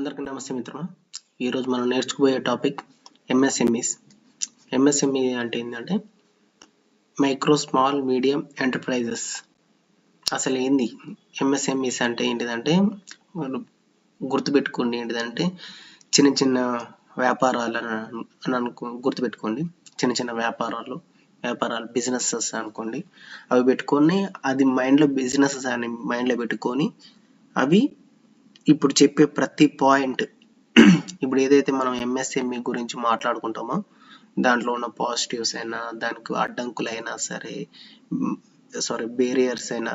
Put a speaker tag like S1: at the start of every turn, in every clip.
S1: అందరికీ నమస్తే మిత్రులు. ఈరోజు మనం నేర్చుకుపోయే టాపిక్ ఎంఎస్ఎంఈస్. ఎంఎస్ఎంఈ అంటే ఏంటంటే మైక్రో స్మాల్ మీడియం ఎంటర్ప్రైజెస్. అసలు ఏంది ఎంఎస్ఎంఈస్ అంటే ఏంటిదంటే గుర్తుపెట్టుకోండి, ఏంటిదంటే చిన్న చిన్న వ్యాపారాలు అని గుర్తుపెట్టుకోండి. చిన్న చిన్న వ్యాపారాలు బిజినెసెస్ అనుకోండి. అవి పెట్టుకొని అది బిజినెసెస్ అని మైండ్లో పెట్టుకొని అవి ఇప్పుడు చెప్పే ప్రతి పాయింట్ ఇప్పుడు ఏదైతే మనం ఎంఎస్ఎంఈ గురించి మాట్లాడుకుంటామో దాంట్లో ఉన్న పాజిటివ్స్ అయినా, దానికి అడ్డంకులైనా సరే, బేరియర్స్ అయినా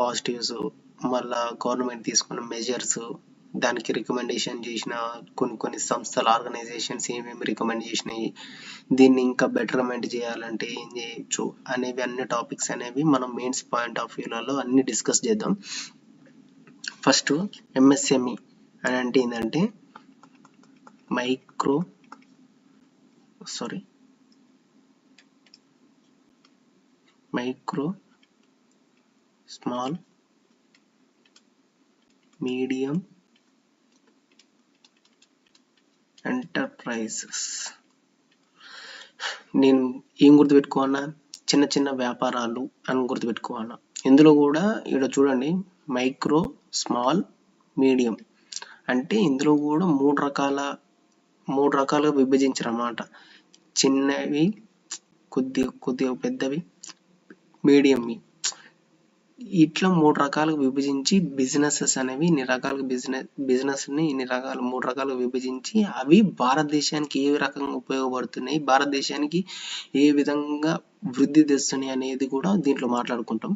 S1: పాజిటివ్స్, మళ్ళా గవర్నమెంట్ తీసుకున్న మెజర్స్, దానికి రికమెండేషన్ చేసిన కొన్ని సంస్థలు, ఆర్గనైజేషన్స్ ఏమేమి రికమెండ్ చేసినాయి, దీన్ని ఇంకా బెటర్మెంట్ చేయాలంటే ఏం చేయొచ్చు అనేవి అన్ని టాపిక్స్ అనేవి మనం మెయిన్స్ పాయింట్ ఆఫ్ వ్యూలలో అన్ని డిస్కస్ చేద్దాం. ఫస్ట్ ఎంఎస్ఎంఈ అని అంటే ఏంటంటే మైక్రో స్మాల్ మీడియం ఎంటర్ప్రైజెస్. నేను ఏం గుర్తుపెట్టుకోవాలన్నా, చిన్న చిన్న వ్యాపారాలు అని గుర్తుపెట్టుకోవాలన్నా. ఇందులో కూడా ఇక్కడ చూడండి, మైక్రో స్మాల్ మీడియం అంటే ఇందులో కూడా మూడు రకాలుగా విభజించారు అన్నమాట. చిన్నవి, కొద్దిగా పెద్దవి, మీడియంవి, ఇట్లా మూడు రకాలుగా విభజించి బిజినెసెస్ అనేవి ఇన్ని రకాల మూడు రకాలుగా విభజించి అవి భారతదేశానికి ఏ రకంగా ఉపయోగపడుతున్నాయి, భారతదేశానికి ఏ విధంగా వృద్ధి తెస్తున్నాయి అనేది కూడా దీంట్లో మాట్లాడుకుంటాం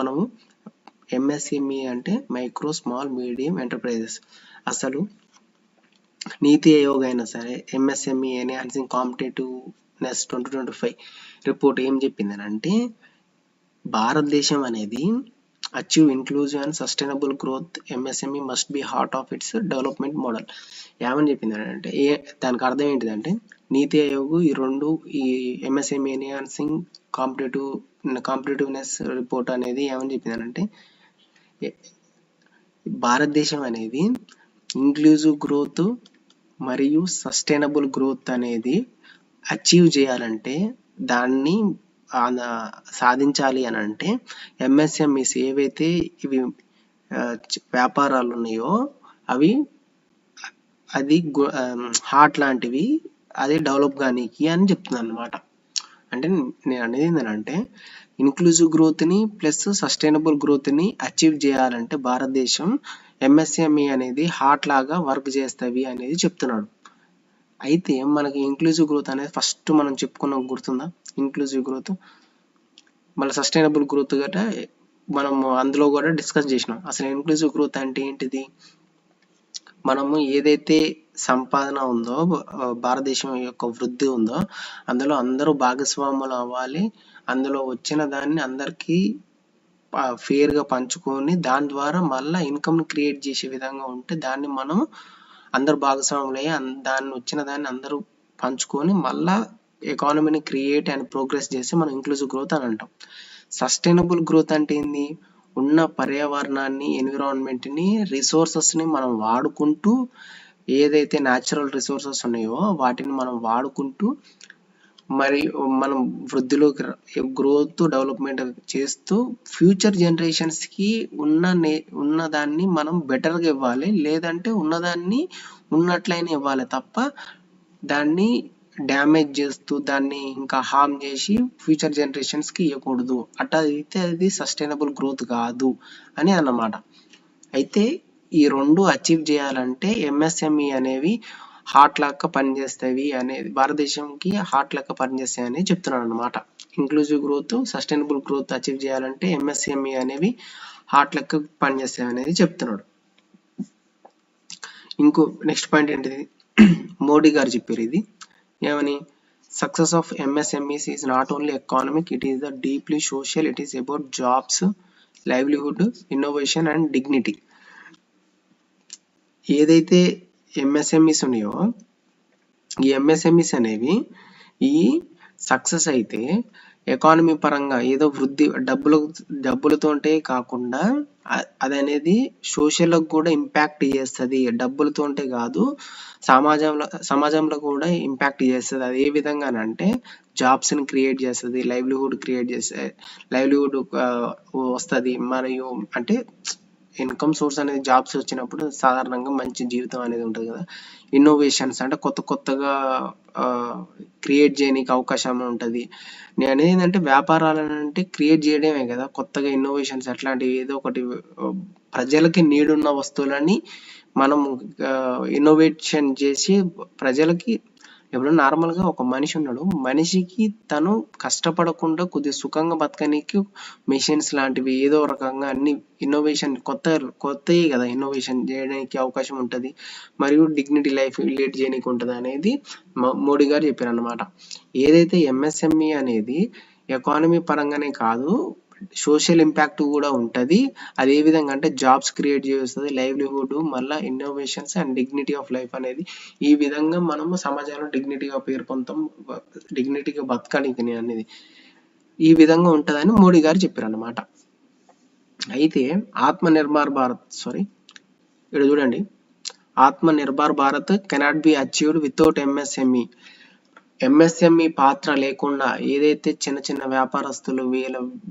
S1: మనము. ఎంఎస్ఎంఈ అంటే మైక్రో స్మాల్ మీడియం ఎంటర్ప్రైజెస్. అసలు నీతి ఆయోగ్ అయినా సరే ఎంఎస్ఎంఈ ఎన్హాన్సింగ్ కాంపిటేటివ్నెస్ 2025 రిపోర్ట్ ఏం చెప్పిందని అంటే, భారతదేశం అనేది achieve inclusive and sustainable growth, MSME must be heart of its development model. ఏమని చెప్పింది అంటే, దానికి అర్థం ఏంటిదంటే, నీతి ఆయోగ్ ఈ ఎంఎస్ఎంఈ ఎన్హాన్సింగ్ కాంపిటేటివ్నెస్ రిపోర్ట్ అనేది ఏమని చెప్పిందనంటే, భారతదేశం అనేది ఇంక్లూజివ్ గ్రోత్ మరియు సస్టైనబుల్ గ్రోత్ అనేది అచీవ్ చేయాలంటే, దాన్ని సాధించాలి అని అంటే ఎంఎస్ఎంఈస్ ఏవైతే ఇవి వ్యాపారాలు ఉన్నాయో అది హార్ట్ లాంటివి, అది డెవలప్ కానీకి అని చెప్తుంది అన్నమాట. అంటే నేను అనేది ఏంటంటే, ఇంక్లూజివ్ గ్రోత్ని ప్లస్ సస్టైనబుల్ గ్రోత్ని అచీవ్ చేయాలంటే భారతదేశం ఎంఎస్ఎంఈ అనేది హార్ట్ లాగా వర్క్ చేస్తుంది అనేది చెప్తున్నాడు. అయితే మనకి ఇంక్లూజివ్ గ్రోత్ అనేది ఫస్ట్ మనం చెప్పుకున్న గుర్తుందా? ఇంక్లూజివ్ గ్రోత్, మళ్ళీ సస్టైనబుల్ గ్రోత్ గట్రా మనం అందులో కూడా డిస్కస్ చేసినాం. అసలు ఇంక్లూజివ్ గ్రోత్ అంటే ఏంటిది? మనము ఏదైతే సంపాదన ఉందో, భారతదేశం యొక్క వృద్ధి ఉందో, అందులో అందరూ భాగస్వాములు అవ్వాలి. అందులో వచ్చిన దాన్ని అందరికీ ఫేర్గా పంచుకొని దాని ద్వారా మళ్ళీ ఇన్కమ్ క్రియేట్ చేసే విధంగా ఉంటే దాన్ని మనం అందరు భాగస్వాములు అయ్యి దాన్ని వచ్చిన దాన్ని అందరూ పంచుకొని మళ్ళా ఎకానమీని క్రియేట్ అండ్ ప్రోగ్రెస్ చేస్తే మనం ఇంక్లూజివ్ గ్రోత్ అని అంటాం. సస్టైనబుల్ గ్రోత్ అంటే ఏంది? ఉన్న పర్యావరణాన్ని, ఎన్విరాన్మెంట్ని, రిసోర్సెస్ని మనం వాడుకుంటూ, ఏదైతే న్యాచురల్ రిసోర్సెస్ ఉన్నాయో వాటిని మనం వాడుకుంటూ మరి మనం వృద్ధిలో గ్రోత్ డెవలప్మెంట్ చేస్తూ ఫ్యూచర్ జనరేషన్స్కి ఉన్నదాన్ని మనం బెటర్గా ఇవ్వాలి, లేదంటే ఉన్నదాన్ని ఉన్నట్లయినా ఇవ్వాలి తప్ప దాన్ని డ్యామేజ్ చేస్తూ దాన్ని ఇంకా హార్మ్ చేసి ఫ్యూచర్ జనరేషన్స్కి ఇవ్వకూడదు. అట్లా అయితే అది సస్టైనబుల్ గ్రోత్ కాదు అని అన్నమాట. అయితే ఈ రెండు అచీవ్ చేయాలంటే ఎంఎస్ఎంఈ అనేవి హార్ట్ లెక్క పనిచేస్తాయి అనేది, భారతదేశంకి హార్ట్ లెక్క పనిచేస్తాయి అని చెప్తున్నాడు అనమాట. Inclusive growth, sustainable growth achieve చేయాలంటే ఎంఎస్ఎంఈ అనేవి హార్ట్ లెక్క పనిచేస్తాయి అనేది చెప్తున్నాడు. ఇంకో నెక్స్ట్ పాయింట్ ఏంటిది? మోడీ గారు చెప్పారు ఇది ఏమని, success of MSMEs is not only economic, it is the deeply social, it is about jobs, livelihood, innovation and dignity. ఏదైతే ఎంఎస్ఎంఈస్ ఉన్నాయో ఈ ఎంఎస్ఎంఈస్ అనేవి ఈ సక్సెస్ అయితే ఎకానమీ పరంగా ఏదో వృద్ధి డబ్బులతోటే కాకుండా అది అనేది సోషల్‌కి కూడా ఇంపాక్ట్ చేస్తది. డబ్బులతోటే కాదు, సమాజంలో కూడా ఇంపాక్ట్ చేస్తది. అది ఏ విధంగానంటే జాబ్స్‌ని క్రియేట్ చేస్తది. లైవ్లీహుడ్ వస్తది. మరియు అంటే ఇన్కమ్ సోర్స్ అనేది జాబ్స్ వచ్చినప్పుడు సాధారణంగా మంచి జీవితం అనేది ఉంటుంది కదా. ఇన్నోవేషన్స్ అంటే కొత్తగా క్రియేట్ చేయడానికి అవకాశం ఉంటుంది. నేను అనేది ఏంటంటే వ్యాపారాలంటే క్రియేట్ చేయడమే కదా, కొత్తగా ఇన్నోవేషన్స్ అట్లాంటివి ఏదో ఒకటి ప్రజలకి నీడ్ ఉన్న వస్తువులని మనం ఇన్నోవేషన్ చేసి ప్రజలకి. ఇప్పుడు నార్మల్గా ఒక మనిషి ఉన్నాడు, మనిషికి తను కష్టపడకుండా కొద్దిగా సుఖంగా బతకనీకి మెషిన్స్ లాంటివి ఏదో రకంగా అన్ని ఇన్నోవేషన్ కొత్తవి కదా ఇన్నోవేషన్ చేయడానికి అవకాశం ఉంటుంది. మరియు డిగ్నిటీ లైఫ్ లీడ్ చేయడానికి ఉంటుంది అనేది మోడీ గారు చెప్పారు అన్నమాట. ఏదైతే ఎంఎస్ఎంఈ అనేది ఎకానమీ పరంగానే కాదు, సోషల్ ఇంపాక్ట్ కూడా ఉంటుంది. అది ఏ విధంగా అంటే జాబ్స్ క్రియేట్ చేస్తుంది, లైవ్లీహుడ్, మళ్ళీ innovations and dignity of life అనేది. ఈ విధంగా మనము సమాజంలో డిగ్నిటీగా పేర్కొంటాం, డిగ్నిటీగా బతకడానికి అనేది ఈ విధంగా ఉంటుందని మోడీ గారు చెప్పారు అన్నమాట. అయితే ఇక్కడ చూడండి, Atmanirbhar Bharat cannot be achieved without MSME. MSME పాత్ర లేకుండా, ఏదైతే చిన్న వ్యాపారస్తులు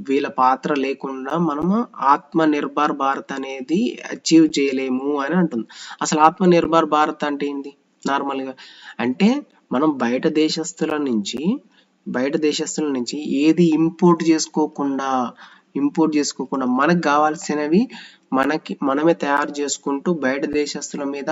S1: వీళ్ళ పాత్ర లేకుండా మనము ఆత్మనిర్భర్ భారత్ అనేది అచీవ్ చేయలేము అని అంటుంది. అసలు ఆత్మనిర్భర్ భారత్ అంటే ఏంటి? నార్మల్గా అంటే మనం బయట దేశస్తుల నుంచి ఏది ఇంపోర్ట్ చేసుకోకుండా మనకు కావాల్సినవి మనమే తయారు చేసుకుంటూ బయట దేశస్తుల మీద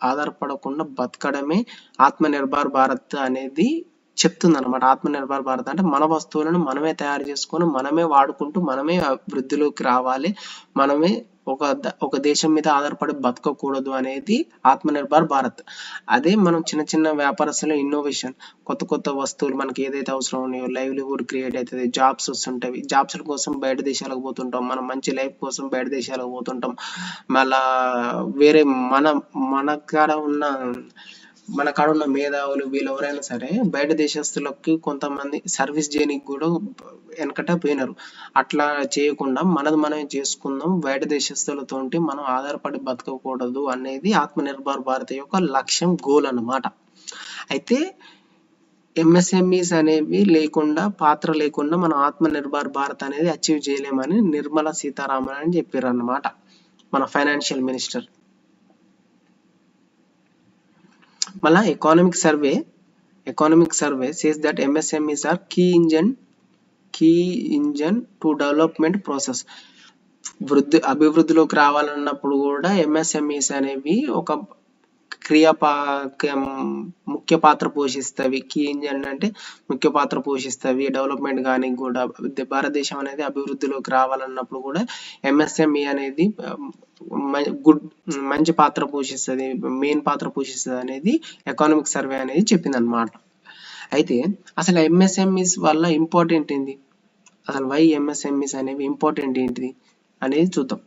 S1: ఆధారపడకుండా బతకడమే ఆత్మనిర్భర్ భారత్ అనేది చెప్తుంది అనమాట. ఆత్మనిర్భర్ భారత్ అంటే మన వస్తువులను మనమే తయారు చేసుకొని మనమే వాడుకుంటూ మనమే అభివృద్ధిలోకి రావాలి, మనమే ఒక దేశం మీద ఆధారపడి బతకకూడదు అనేది ఆత్మనిర్భర్ భారత్. అదే మనం చిన్న వ్యాపారస్తుల ఇన్నోవేషన్, కొత్త వస్తువులు మనకి ఏదైతే అవసరం ఉన్నాయో, లైవ్లీహుడ్ క్రియేట్ అవుతుంది, జాబ్స్ వస్తుంటాయి. జాబ్స్ కోసం బయట దేశాలకు పోతుంటాం, మనం మంచి లైఫ్ కోసం బయట దేశాలకు పోతుంటాం. మళ్ళా వేరే మన కాడ ఉన్న మేధావులు వీళ్ళు ఎవరైనా సరే బయట దేశస్తులకి కొంతమంది సర్వీస్ చేయడానికి కూడా వెనకట పోయినారు. అట్లా చేయకుండా మనమే చేసుకుందాం, బయట దేశస్తులతోటి మనం ఆధారపడి బతకకూడదు అనేది ఆత్మనిర్భర్ భారత్ యొక్క లక్ష్యం, గోల్ అన్నమాట. అయితే ఎంఎస్ఎంఈస్ అనేవి పాత్ర లేకుండా మనం ఆత్మనిర్భర్ భారత్ అనేది అచీవ్ చేయలేమని నిర్మలా సీతారామన్ అని చెప్పారు అన్నమాట, మన ఫైనాన్షియల్ మినిస్టర్. మళ్ళా economic survey says that MSMEs are key engine to development process. అభివృద్ధిలోకి రావాలన్నప్పుడు కూడా ఎంఎస్ఎంఈస్ అనేవి ఒక ముఖ్య పాత్ర పోషిస్తవి. కీ ఇంజన్ అంటే ముఖ్య పాత్ర పోషిస్తవి డెవలప్మెంట్ కానీ కూడా. భారతదేశం అనేది అభివృద్ధిలోకి రావాలన్నప్పుడు కూడా ఎంఎస్ఎంఈ అనేది మంచి పాత్ర పోషిస్తుంది, మెయిన్ పాత్ర పోషిస్తుంది అనేది ఎకానమిక్ సర్వే అనేది చెప్పింది అనమాట. అయితే అసలు ఎంఎస్ఎంఈస్ వల్ల ఇంపార్టెంట్ ఏంటి, అసలు వై ఎంఎస్ఎంఈస్ అనేవి ఇంపార్టెంట్ ఏంటిది అనేది చూద్దాం.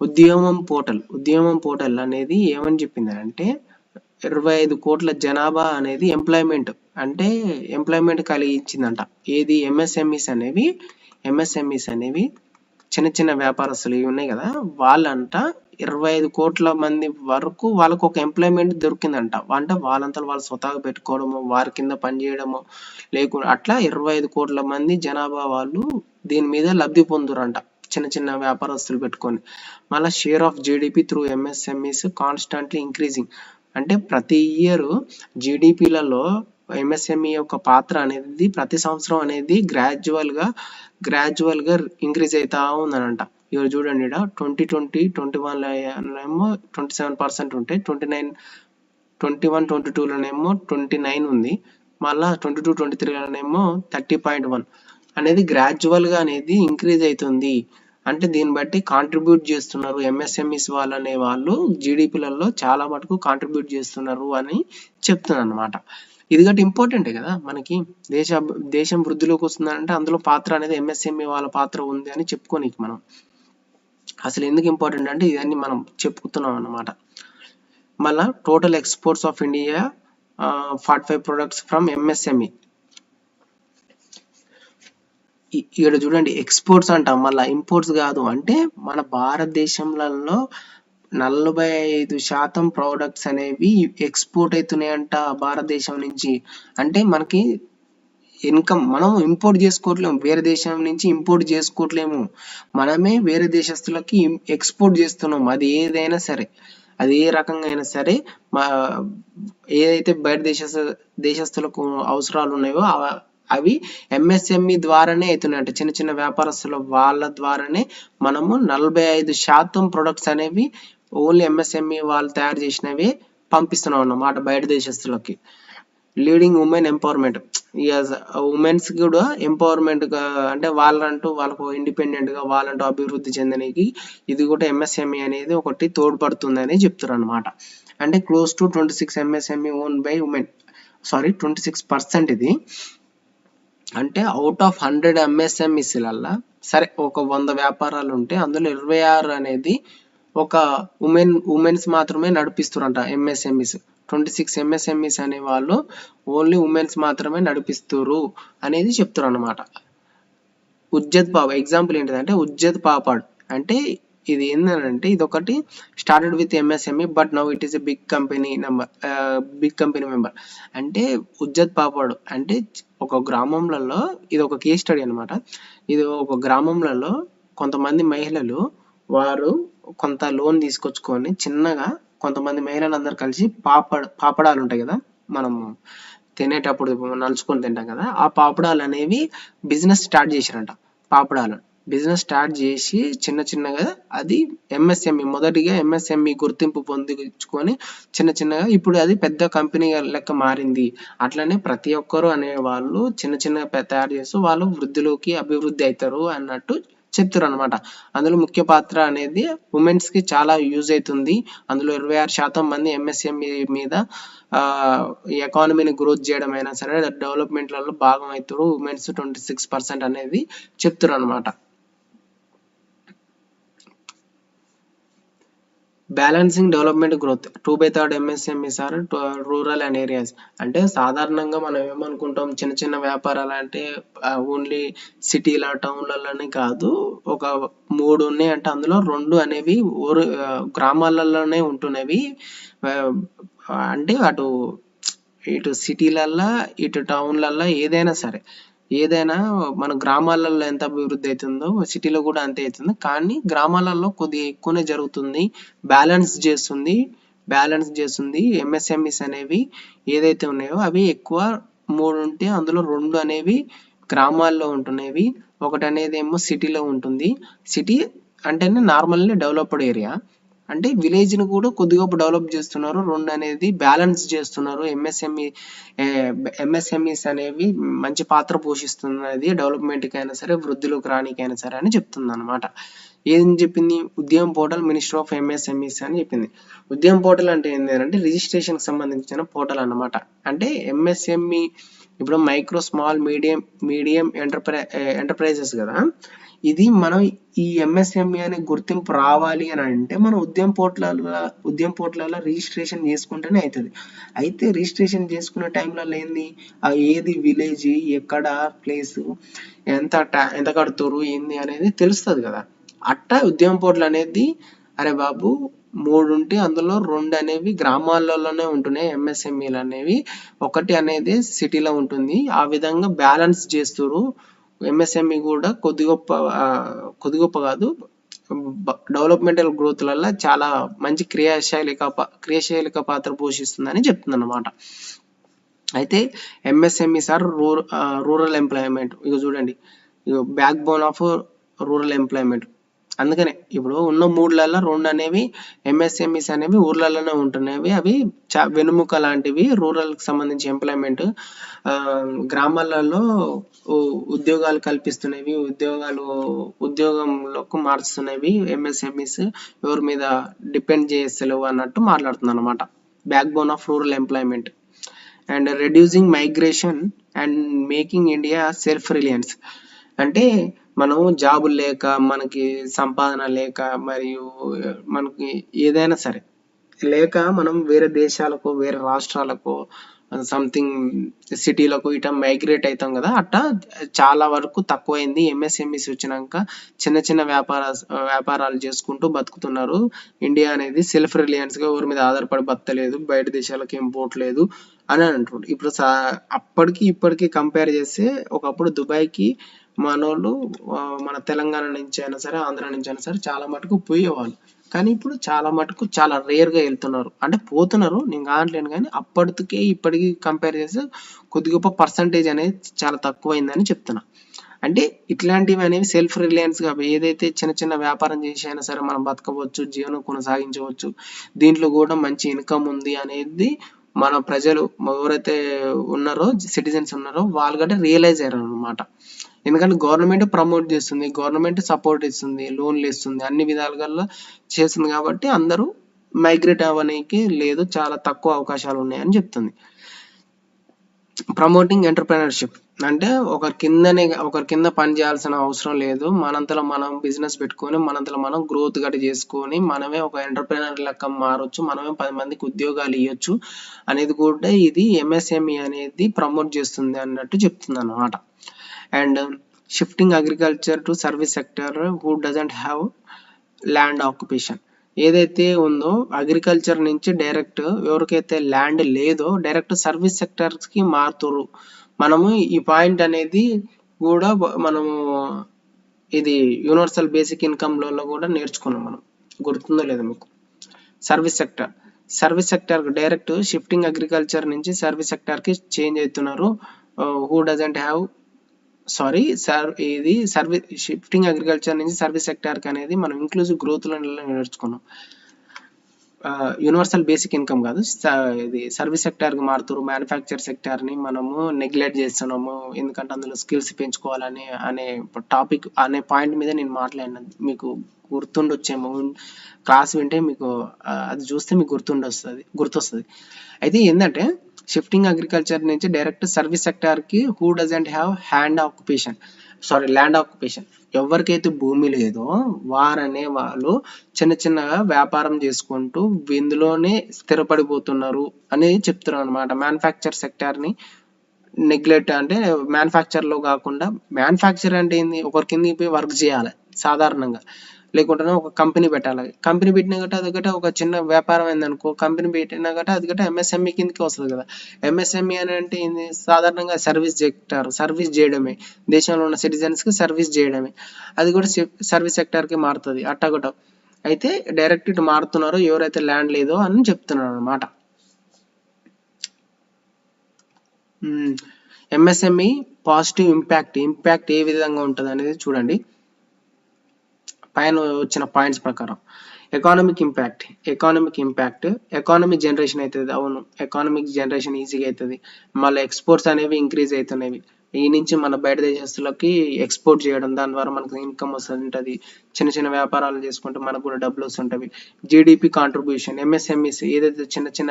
S1: ఉద్యమం పోర్టల్ అనేది ఏమని చెప్పింది అంటే 25 కోట్ల జనాభా అనేది ఎంప్లాయ్మెంట్ కలిగించిందంట. ఏది ఎంఎస్ఎంఈస్ అనేవి చిన్న వ్యాపారస్తులు ఉన్నాయి కదా, వాళ్ళంట 25 కోట్ల మంది వరకు వాళ్ళకు ఒక ఎంప్లాయ్మెంట్ దొరికిందంట. అంటే వాళ్ళంతా వాళ్ళు స్వతహాగా పెట్టుకోవడము, వారి కింద పనిచేయడము లేకుండా అట్లా 25 కోట్ల మంది జనాభా వాళ్ళు దీని మీద లబ్ధి పొందురంట, చిన్న వ్యాపారస్తులు పెట్టుకొని. మళ్ళీ share of GDP through MSMEs constantly increasing. అంటే ప్రతి ఇయర్ జీడిపిలలో ఎంఎస్ఎంఈ యొక్క పాత్ర అనేది ప్రతి సంవత్సరం అనేది గ్రాడ్యువల్ గా ఇంక్రీజ్ అవుతా ఉందనంట. ఇవాళ చూడండి, 2020-21 ఏమో 27% ఉంటే 21-22లోనేమో 29 ఉంది, మళ్ళా 22-23లోనేమో 30.1 అనేది గ్రాడ్యువల్ గా అనేది ఇంక్రీజ్ అవుతుంది. అంటే దీన్ని బట్టి కాంట్రిబ్యూట్ చేస్తున్నారు ఎంఎస్ఎంఈస్ వాళ్ళు జీడిపిలలో చాలా మటుకు కాంట్రిబ్యూట్ చేస్తున్నారు అని చెప్తున్నారు అనమాట. ఇది గట్టి ఇంపార్టెంటే కదా, మనకి దేశం వృద్ధిలోకి వస్తుందంటే అందులో పాత్ర అనేది ఎంఎస్ఎంఈ వాళ్ళ పాత్ర ఉంది అని చెప్పుకోనికి. మనం అసలు ఎందుకు ఇంపార్టెంట్ అంటే ఇవన్నీ మనం చెప్పుకుతున్నాం అన్నమాట. మళ్ళా total exports of India 45 products from MSME. ఇక్కడ చూడండి ఎక్స్పోర్ట్స్ అంటాం, మళ్ళీ ఇంపోర్ట్స్ కాదు. అంటే మన భారతదేశంలో 45% ప్రోడక్ట్స్ అనేవి ఎక్స్పోర్ట్ అవుతున్నాయంట భారతదేశం నుంచి. అంటే మనకి ఇన్కమ్ మనం ఇంపోర్ట్ చేసుకోవట్లేము, వేరే దేశం నుంచి ఇంపోర్ట్ చేసుకోవట్లేము, మనమే వేరే దేశస్తులకి ఎక్స్పోర్ట్ చేస్తున్నాం. అది ఏదైనా సరే, అది ఏ రకంగా అయినా సరే, మా ఏదైతే బయట దేశస్తులకు అవసరాలు ఉన్నాయో అవి ఎంఎస్ఎంఈ ద్వారానే అవుతున్నాయంట. చిన్న చిన్న వ్యాపారస్తుల వాళ్ళ ద్వారానే మనము 45% ప్రొడక్ట్స్ అనేవి ఓన్లీ ఎంఎస్ఎంఈ వాళ్ళు తయారు చేసినవి పంపిస్తున్నాం అన్నమాట బయట దేశస్తులకి. లీడింగ్ ఉమెన్ ఎంపవర్మెంట్, ఉమెన్స్ కూడా ఎంపవర్మెంట్ గా, అంటే వాళ్ళంటూ వాళ్ళకు ఇండిపెండెంట్ గా వాళ్ళంటూ అభివృద్ధి చెందడానికి ఇది కూడా ఎంఎస్ఎంఈ అనేది ఒకటి తోడ్పడుతుందని చెప్తారు అనమాట. అంటే close to 26 MSME own by women, 26%. ఇది అంటే అవుట్ ఆఫ్ 100 ఎంఎస్ఎంఈస్లల్లా సరే ఒక 100 వ్యాపారాలు ఉంటే అందులో 26 అనేది ఒక ఉమెన్స్ మాత్రమే నడిపిస్తారంట ఎంఎస్ఎంఈస్. 26 ఎంఎస్ఎంఈస్ అనే వాళ్ళు ఓన్లీ ఉమెన్స్ మాత్రమే నడిపిస్తారు అనేది చెప్తారు అనమాట. ఉజ్జత్ పాపడ్ ఎగ్జాంపుల్ ఏంటిదంటే ఉజ్జత్ పాపడ్ అంటే ఇది ఏంటంటే ఇది ఒకటి started with MSME but now it is a big company member. అంటే ఉజ్జత్ పాపడ్ అంటే ఒక గ్రామంలో, ఇది ఒక కేస్ స్టడీ అనమాట. ఇది ఒక గ్రామంలో కొంతమంది మహిళలు వారు కొంత లోన్ తీసుకొచ్చుకొని చిన్నగా కొంతమంది మహిళలు అందరు కలిసి పాపడాలు ఉంటాయి కదా, మనము తినేటప్పుడు నలుచుకొని తింటాం కదా, ఆ పాపడాలు అనేవి బిజినెస్ స్టార్ట్ చేశారంట. పాపడాలు బిజినెస్ స్టార్ట్ చేసి చిన్న చిన్నగా అది ఎంఎస్ఎంఈ మొదటిగా ఎంఎస్ఎంఈ గుర్తింపు పొందించుకొని చిన్న చిన్నగా ఇప్పుడు అది పెద్ద కంపెనీ లెక్క మారింది. అట్లనే ప్రతి ఒక్కరు అనే వాళ్ళు చిన్న చిన్నగా తయారు చేస్తూ వాళ్ళు వృద్ధిలోకి అభివృద్ధి అవుతారు అన్నట్టు చెప్తారు అనమాట. అందులో ముఖ్య పాత్ర అనేది ఉమెన్స్ కి చాలా యూజ్ అవుతుంది. అందులో 26% మంది ఎంఎస్ఎంఈ మీద ఈ ఎకానమీని గ్రోత్ చేయడం అయినా సరే డెవలప్మెంట్లలో భాగం అవుతారు ఉమెన్స్ 26% అనేది చెప్తారు అనమాట. Balancing development growth 2/3 MSMEs are rural and areas. అంటే సాధారణంగా మనం ఏమనుకుంటాం, చిన్న చిన్న వ్యాపారాలు అంటే ఓన్లీ సిటీల టౌన్లలోనే కాదు, ఒక 3 ఉన్నాయి అంటే అందులో 2 అనేవి గ్రామాలలోనే ఉంటున్నవి. అంటే ఇటు సిటీలల్లో ఇటు టౌన్లల్లో ఏదైనా సరే, ఏదైనా మన గ్రామాలలో ఎంత అభివృద్ధి అవుతుందో సిటీలో కూడా అంతే అవుతుంది. కానీ గ్రామాలలో కొద్దిగా ఎక్కువనే జరుగుతుంది. బ్యాలెన్స్ చేస్తుంది ఎంఎస్ఎంఈస్ అనేవి ఏదైతే ఉన్నాయో అవి ఎక్కువ 3 ఉంటే అందులో 2 అనేవి గ్రామాల్లో ఉంటున్నవి, ఒకటి అనేది ఏమో సిటీలో ఉంటుంది. సిటీ అంటేనే నార్మల్లీ డెవలప్డ్ ఏరియా, అంటే విలేజ్ ని కూడా కొద్దిగా డెవలప్ చేస్తున్నారు. 2 అనేది బ్యాలెన్స్ చేస్తున్నారు. ఎంఎస్ఎంఈస్ అనేవి మంచి పాత్ర పోషిస్తున్నది డెవలప్మెంట్ కి అయినా సరే వృద్ధిలోకి రానికైనా సరే అని చెప్తుంది అనమాట. ఏం చెప్పింది, Udyam portal minister of MSMEs అని చెప్పింది. ఉద్యమ్ పోర్టల్ అంటే ఏంటంటే రిజిస్ట్రేషన్ సంబంధించిన పోర్టల్ అన్నమాట. అంటే ఎంఎస్ఎంఈ ఇప్పుడు మైక్రో స్మాల్ మీడియం ఎంటర్ప్రైజెస్ కదా, ఇది మనం ఈ ఎంఎస్ఎంఈ అనే గుర్తింపు రావాలి అని అంటే మనం ఉద్యమ్ పోర్టల్లో రిజిస్ట్రేషన్ చేసుకుంటేనే అవుతుంది. అయితే రిజిస్ట్రేషన్ చేసుకునే టైంలలో ఏంది, ఏది విలేజ్, ఎక్కడ ప్లేస్, ఎంత కడుతురు ఏంది అనేది తెలుస్తుంది కదా. అట్టా ఉద్యమ్ పోర్టల్ అనేది అరే బాబు 3 ఉంటే అందులో 2 అనేవి గ్రామాలలోనే ఉంటున్నాయి ఎంఎస్ఎంఈలు అనేవి, ఒకటి అనేది సిటీలో ఉంటుంది. ఆ విధంగా బ్యాలెన్స్ చేస్తున్నారు. ఎంఎస్ఎంఈ కూడా కొద్ది గొప్ప కాదు, డెవలప్మెంటల్ గ్రోత్లలో చాలా మంచి క్రియాశీలక పాత్ర పోషిస్తుందని చెప్తుంది అన్నమాట. అయితే ఎంఎస్ఎంఈస్ ఆర్ రూరల్ ఎంప్లాయ్మెంట్. ఇక చూడండి, back bone of rural employment. అందుకనే ఇప్పుడు ఉన్న 3లలో 2 అనేవి ఎంఎస్ఎంఈస్ అనేవి ఊర్లలోనే ఉంటున్నవి. అవి వెనుముక లాంటివి రూరల్ కి సంబంధించి ఎంప్లాయ్మెంట్. గ్రామాలలో ఉద్యోగాలు కల్పిస్తున్నవి, ఉద్యోగంలోకి మార్చుతున్నవి ఎంఎస్ఎంఈస్. ఎవరి మీద డిపెండ్ చేస్తలేవు అన్నట్టు మాట్లాడుతుంది అనమాట. Back bone of rural employment and reducing migration and making India self Reliance. అంటే మనం జాబులు లేక, మనకి సంపాదన లేక, మరియు మనకి ఏదైనా సరే లేక మనం వేరే దేశాలకు వేరే రాష్ట్రాలకు సంథింగ్ సిటీలకు ఇట్లా మైగ్రేట్ అవుతాం కదా, అట్లా చాలా వరకు తక్కువైంది. ఎంఎస్ఎంఈస్ వచ్చినాక చిన్న చిన్న వ్యాపారాలు చేసుకుంటూ బతుకుతున్నారు. ఇండియా అనేది సెల్ఫ్ రిలయన్స్గా ఎవరి మీద ఆధారపడి బతకలేదు, బయట దేశాలకు ఏం పోవట్లేదు అని అంటుండ్రు. ఇప్పుడు అప్పటికి ఇప్పటికి కంపేర్ చేస్తే ఒకప్పుడు దుబాయ్కి మనోళ్ళు మన తెలంగాణ నుంచి అయినా సరే, ఆంధ్ర నుంచి అయినా సరే చాలా మటుకు పోయేవాళ్ళు. కానీ ఇప్పుడు చాలా మటుకు చాలా రేర్గా వెళ్తున్నారు. అంటే పోతున్నారు, నేను కావట్లేను, కానీ అప్పటికే ఇప్పటికి కంపేర్ చేస్తే కొద్ది గొప్ప పర్సంటేజ్ అనేది చాలా తక్కువైందని చెప్తున్నా. అంటే ఇట్లాంటివి అనేవి సెల్ఫ్ రిలయన్స్గా ఏదైతే చిన్న చిన్న వ్యాపారం చేసి అయినా సరే మనం బతకవచ్చు, జీవనం కొనసాగించవచ్చు, దీంట్లో కూడా మంచి ఇన్కమ్ ఉంది అనేది మన ప్రజలు ఎవరైతే ఉన్నారో, సిటిజన్స్ ఉన్నారో వాళ్ళు గట్రా రియలైజ్ అయ్యారు అనమాట. ఎందుకంటే గవర్నమెంట్ ప్రమోట్ చేస్తుంది, గవర్నమెంట్ సపోర్ట్ ఇస్తుంది, లోన్లు ఇస్తుంది, అన్ని విధాలుగా చేస్తుంది. కాబట్టి అందరూ మైగ్రేట్ అవ్వడానికి లేదు, చాలా తక్కువ అవకాశాలు ఉన్నాయని చెప్తుంది. ప్రమోటింగ్ ఎంటర్‌ప్రెన్యూర్‌షిప్ అంటే ఒకరి కింద పని చేయాల్సిన అవసరం లేదు. మనంతలో మనం బిజినెస్ పెట్టుకొని మనంతలో మనం గ్రోత్ గట్ట చేసుకొని మనమే ఒక ఎంటర్‌ప్రెన్యూర్ లెక్క మారొచ్చు, మనమే 10 మందికి ఉద్యోగాలు ఇవ్వచ్చు అనేది కూడా ఇది ఎంఎస్ఎంఈ అనేది ప్రమోట్ చేస్తుంది అన్నట్టు చెప్తుంది అన్నమాట. And shifting agriculture to service sector who doesn't have land occupation. ఏదైతే ఉందో అగ్రికల్చర్ నుంచి డైరెక్ట్ ఎవరికైతే ల్యాండ్ లేదో డైరెక్ట్ సర్వీస్ సెక్టర్స్కి మారుతురు. మనము ఈ పాయింట్ అనేది కూడా మనము ఇది యూనివర్సల్ బేసిక్ ఇన్కమ్లో కూడా నేర్చుకున్నాం. మనం గుర్తుందో లేదో మీకు. Service sector direct shifting agriculture నుంచి సర్వీస్ సెక్టర్కి చేంజ్ అవుతున్నారు. హూ డజంట్ హ్యావ్ ఇది షిఫ్టింగ్ అగ్రికల్చర్ నుంచి సర్వీస్ సెక్టార్కి అనేది మనం ఇంక్లూజివ్ గ్రోత్లో నేర్చుకున్నాం. యూనివర్సల్ బేసిక్ ఇన్కమ్ కాదు, ఇది సర్వీస్ సెక్టార్కి మారుతారు. మ్యానుఫ్యాక్చర్ సెక్టార్ని మనము నెగ్లెక్ట్ చేస్తున్నాము, ఎందుకంటే అందులో స్కిల్స్ పెంచుకోవాలని అనే టాపిక్ అనే పాయింట్ మీద నేను మాట్లాడిన. మీకు గుర్తుండొచ్చేమో, క్లాస్ వింటే మీకు అది చూస్తే మీకు గుర్తొస్తుంది. అయితే ఏంటంటే షిఫ్టింగ్ అగ్రికల్చర్ నుంచి డైరెక్ట్ సర్వీస్ సెక్టార్కి who doesn't have land occupation, ఎవరికైతే భూమి లేదో వారనే వాళ్ళు చిన్న చిన్నగా వ్యాపారం చేసుకుంటూ ఇందులోనే స్థిరపడిపోతున్నారు అనేది చెప్తున్నారు అనమాట. మ్యానుఫ్యాక్చర్ సెక్టార్ని నెగ్లెక్ట్ అంటే మ్యానుఫ్యాక్చర్లో కాకుండా, మ్యానుఫ్యాక్చర్ అంటే ఏంది, ఒకరి కిందకి పోయి వర్క్ చేయాలి సాధారణంగా, లేకుంటే ఒక కంపెనీ పెట్టాలి. కంపెనీ పెట్టినా గట్ట అది గట్ట ఒక చిన్న వ్యాపారం అయిందనుకో, కంపెనీ పెట్టినా గట్ట అది గట్ట ఎంఎస్ఎంఈ కిందకి వస్తుంది కదా. ఎంఎస్ఎంఈ అని అంటే ఏంది, సాధారణంగా సర్వీస్ చేయడమే, దేశంలో ఉన్న సిటిజన్స్కి సర్వీస్ చేయడమే, అది కూడా సర్వీస్ సెక్టార్కి మారుతుంది అట్టగొట్ట. అయితే డైరెక్ట్ ఇటు మారుతున్నారు ఎవరైతే ల్యాండ్ లేదో అని చెప్తున్నారు అనమాట. ఎంఎస్ఎంఈ పాజిటివ్ ఇంపాక్ట్ ఏ విధంగా ఉంటుంది అనేది చూడండి. పైన వచ్చిన పాయింట్స్ ప్రకారం ఎకానమిక్ ఇంపాక్ట్ ఎకానమిక్ జనరేషన్ అవుతుంది. అవును, ఎకానమిక్ జనరేషన్ ఈజీగా అవుతుంది. మళ్ళీ ఎక్స్పోర్ట్స్ అనేవి ఇంక్రీజ్ అవుతున్నవి. ఈ నుంచి మన బయట దేశస్తులకి ఎక్స్పోర్ట్ చేయడం, దాని ద్వారా మనకు ఇన్కమ్ వస్తుంటుంది. చిన్న చిన్న వ్యాపారాలు చేసుకుంటే మనకు కూడా డబ్బులు వస్తుంటవి. జీడిపి కాంట్రిబ్యూషన్, ఎంఎస్ఎంఈస్ ఏదైతే చిన్న చిన్న